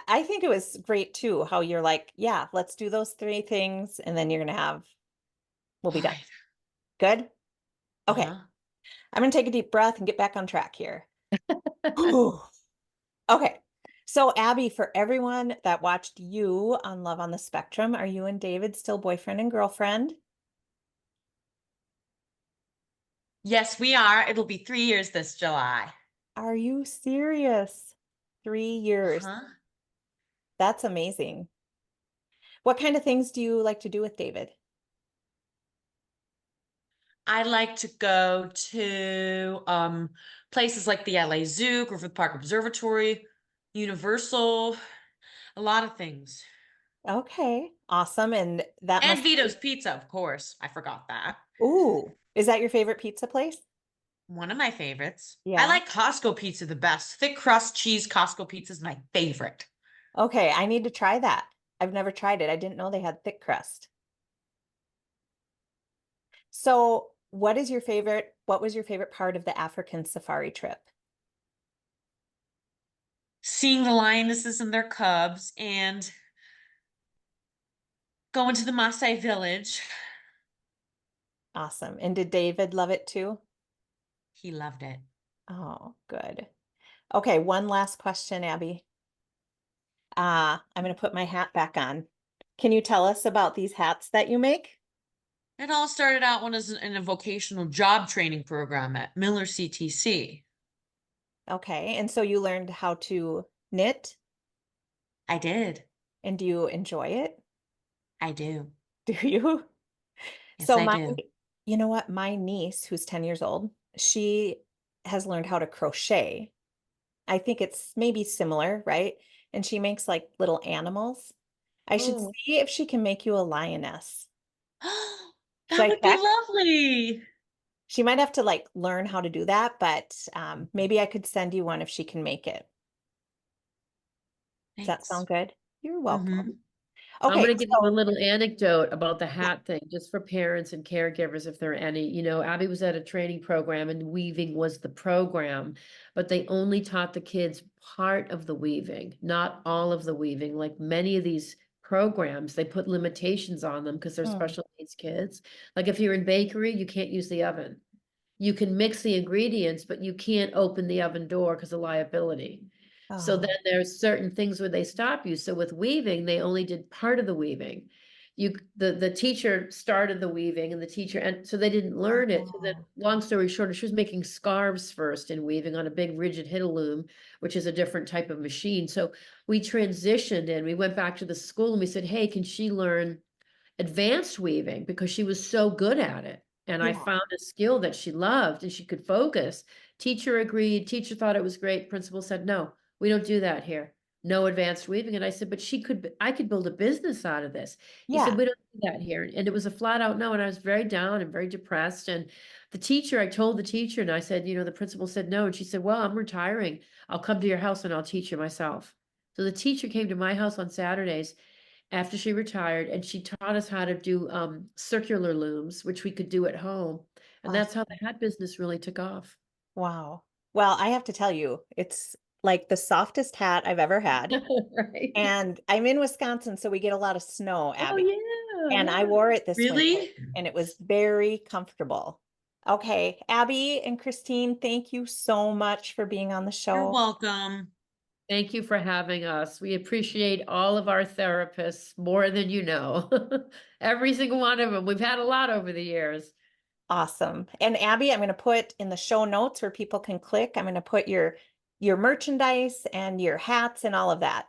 Speaker 1: I think it was great too, how you're like, yeah, let's do those three things, and then we'll be
Speaker 3: All
Speaker 1: done.
Speaker 3: right.
Speaker 1: Good? Okay,
Speaker 3: Uh-huh.
Speaker 1: I'm gonna take a deep breath and get back on track here. Whew. Okay. So, Abby, for everyone that watched you on Love on the Spectrum, are you and David still boyfriend and girlfriend?
Speaker 3: Yes, we are. It'll be 3 years this July.
Speaker 1: Are you serious? 3 years.
Speaker 3: Uh-huh.
Speaker 1: That's amazing. What kind of things do you like to do with David?
Speaker 3: I like to go to places like the LA Zoo, Griffith Park Observatory, Universal, a lot of things.
Speaker 1: Okay, awesome. And that
Speaker 3: And
Speaker 1: must,
Speaker 3: Vito's Pizza, of course. I forgot that.
Speaker 1: ooh, is that your favorite pizza place?
Speaker 3: One of my favorites. I
Speaker 1: Yeah.
Speaker 3: like Costco pizza the best. Thick crust cheese Costco pizza is my favorite.
Speaker 1: Okay, I need to try that. I've never tried it. I didn't know they had thick crust. So, what was your favorite part of the African safari trip?
Speaker 3: Seeing the lionesses and their cubs and going to the Maasai village.
Speaker 1: Awesome. And did David love it too?
Speaker 3: He loved it.
Speaker 1: Oh, good. Okay, one last question, Abby. I'm going to put my hat back on. Can you tell us about these hats that you make?
Speaker 3: It all started out when I was in a vocational job training program at Miller CTC.
Speaker 1: Okay, and so you learned how to knit,
Speaker 3: I did.
Speaker 1: and do you enjoy it?
Speaker 3: I do.
Speaker 1: Do you?
Speaker 3: Yes,
Speaker 1: So
Speaker 3: I do.
Speaker 1: you know what? My niece, who's 10 years old, she has learned how to crochet. I think it's maybe similar, right? And she makes like little animals. I should
Speaker 2: Oh,
Speaker 1: see if she can make you a lioness. Should
Speaker 3: That
Speaker 1: I
Speaker 3: would be
Speaker 1: check?
Speaker 3: lovely.
Speaker 1: She might have to like learn how to do that, but maybe I could send you one if she can make it. Does that
Speaker 3: Thanks.
Speaker 1: sound good? You're welcome.
Speaker 3: Mm-hmm.
Speaker 2: I'm
Speaker 1: Okay,
Speaker 2: going to give you a
Speaker 1: so
Speaker 2: little anecdote about the
Speaker 1: yeah.
Speaker 2: hat thing, just for parents and caregivers, if there are any. You know, Abby was at a training program and weaving was the program, but they only taught the kids part of the weaving, not all of the weaving. Like many of these programs, they put limitations on them because they're
Speaker 1: Mm.
Speaker 2: special needs kids. Like if you're in bakery, you can't use the oven. You can mix the ingredients, but you can't open the oven door because of liability. So then
Speaker 1: Oh,
Speaker 2: there's certain things where they stop you. So with weaving, they only did part of the weaving. The teacher started the weaving and the teacher, and so they didn't learn it. So then,
Speaker 1: oh,
Speaker 2: long story short, she was making scarves first in weaving on a big rigid loom, which is a different type of machine. So we transitioned and we went back to the school and we said, hey, can she learn advanced weaving because she was so good at it. And I
Speaker 1: yeah,
Speaker 2: found a skill that she loved and she could focus. Teacher agreed, teacher thought it was great. Principal said, no, we don't do that here. No advanced weaving. And I said, but I could build a business out of this. He said,
Speaker 1: yeah.
Speaker 2: we don't do that here. And it was a flat out no. And I was very down and very depressed. And I told the teacher and I said, the principal said no. And she said, well, I'm retiring. I'll come to your house and I'll teach you myself. So the teacher came to my house on Saturdays after she retired and she taught us how to do circular looms, which we could do at home. And that's how
Speaker 1: Awesome.
Speaker 2: the hat business really took off.
Speaker 1: Wow. Well, I have to tell you, it's like the softest hat I've ever had.
Speaker 2: Right.
Speaker 1: And I'm in Wisconsin, so we get a lot of snow,
Speaker 2: Oh
Speaker 1: Abby.
Speaker 2: yeah,
Speaker 1: And I
Speaker 2: yeah.
Speaker 1: wore it this winter
Speaker 3: Really?
Speaker 1: and it was very comfortable. Okay, Abby and Christine, thank you so much for being on the
Speaker 3: You're
Speaker 1: show.
Speaker 3: welcome.
Speaker 2: Thank you for having us. We appreciate all of our therapists more than you know. Every single one of them. We've had a lot over the years.
Speaker 1: Awesome. And Abby, I'm going to put in the show notes where people can click. I'm going to put your merchandise and your hats and all of that.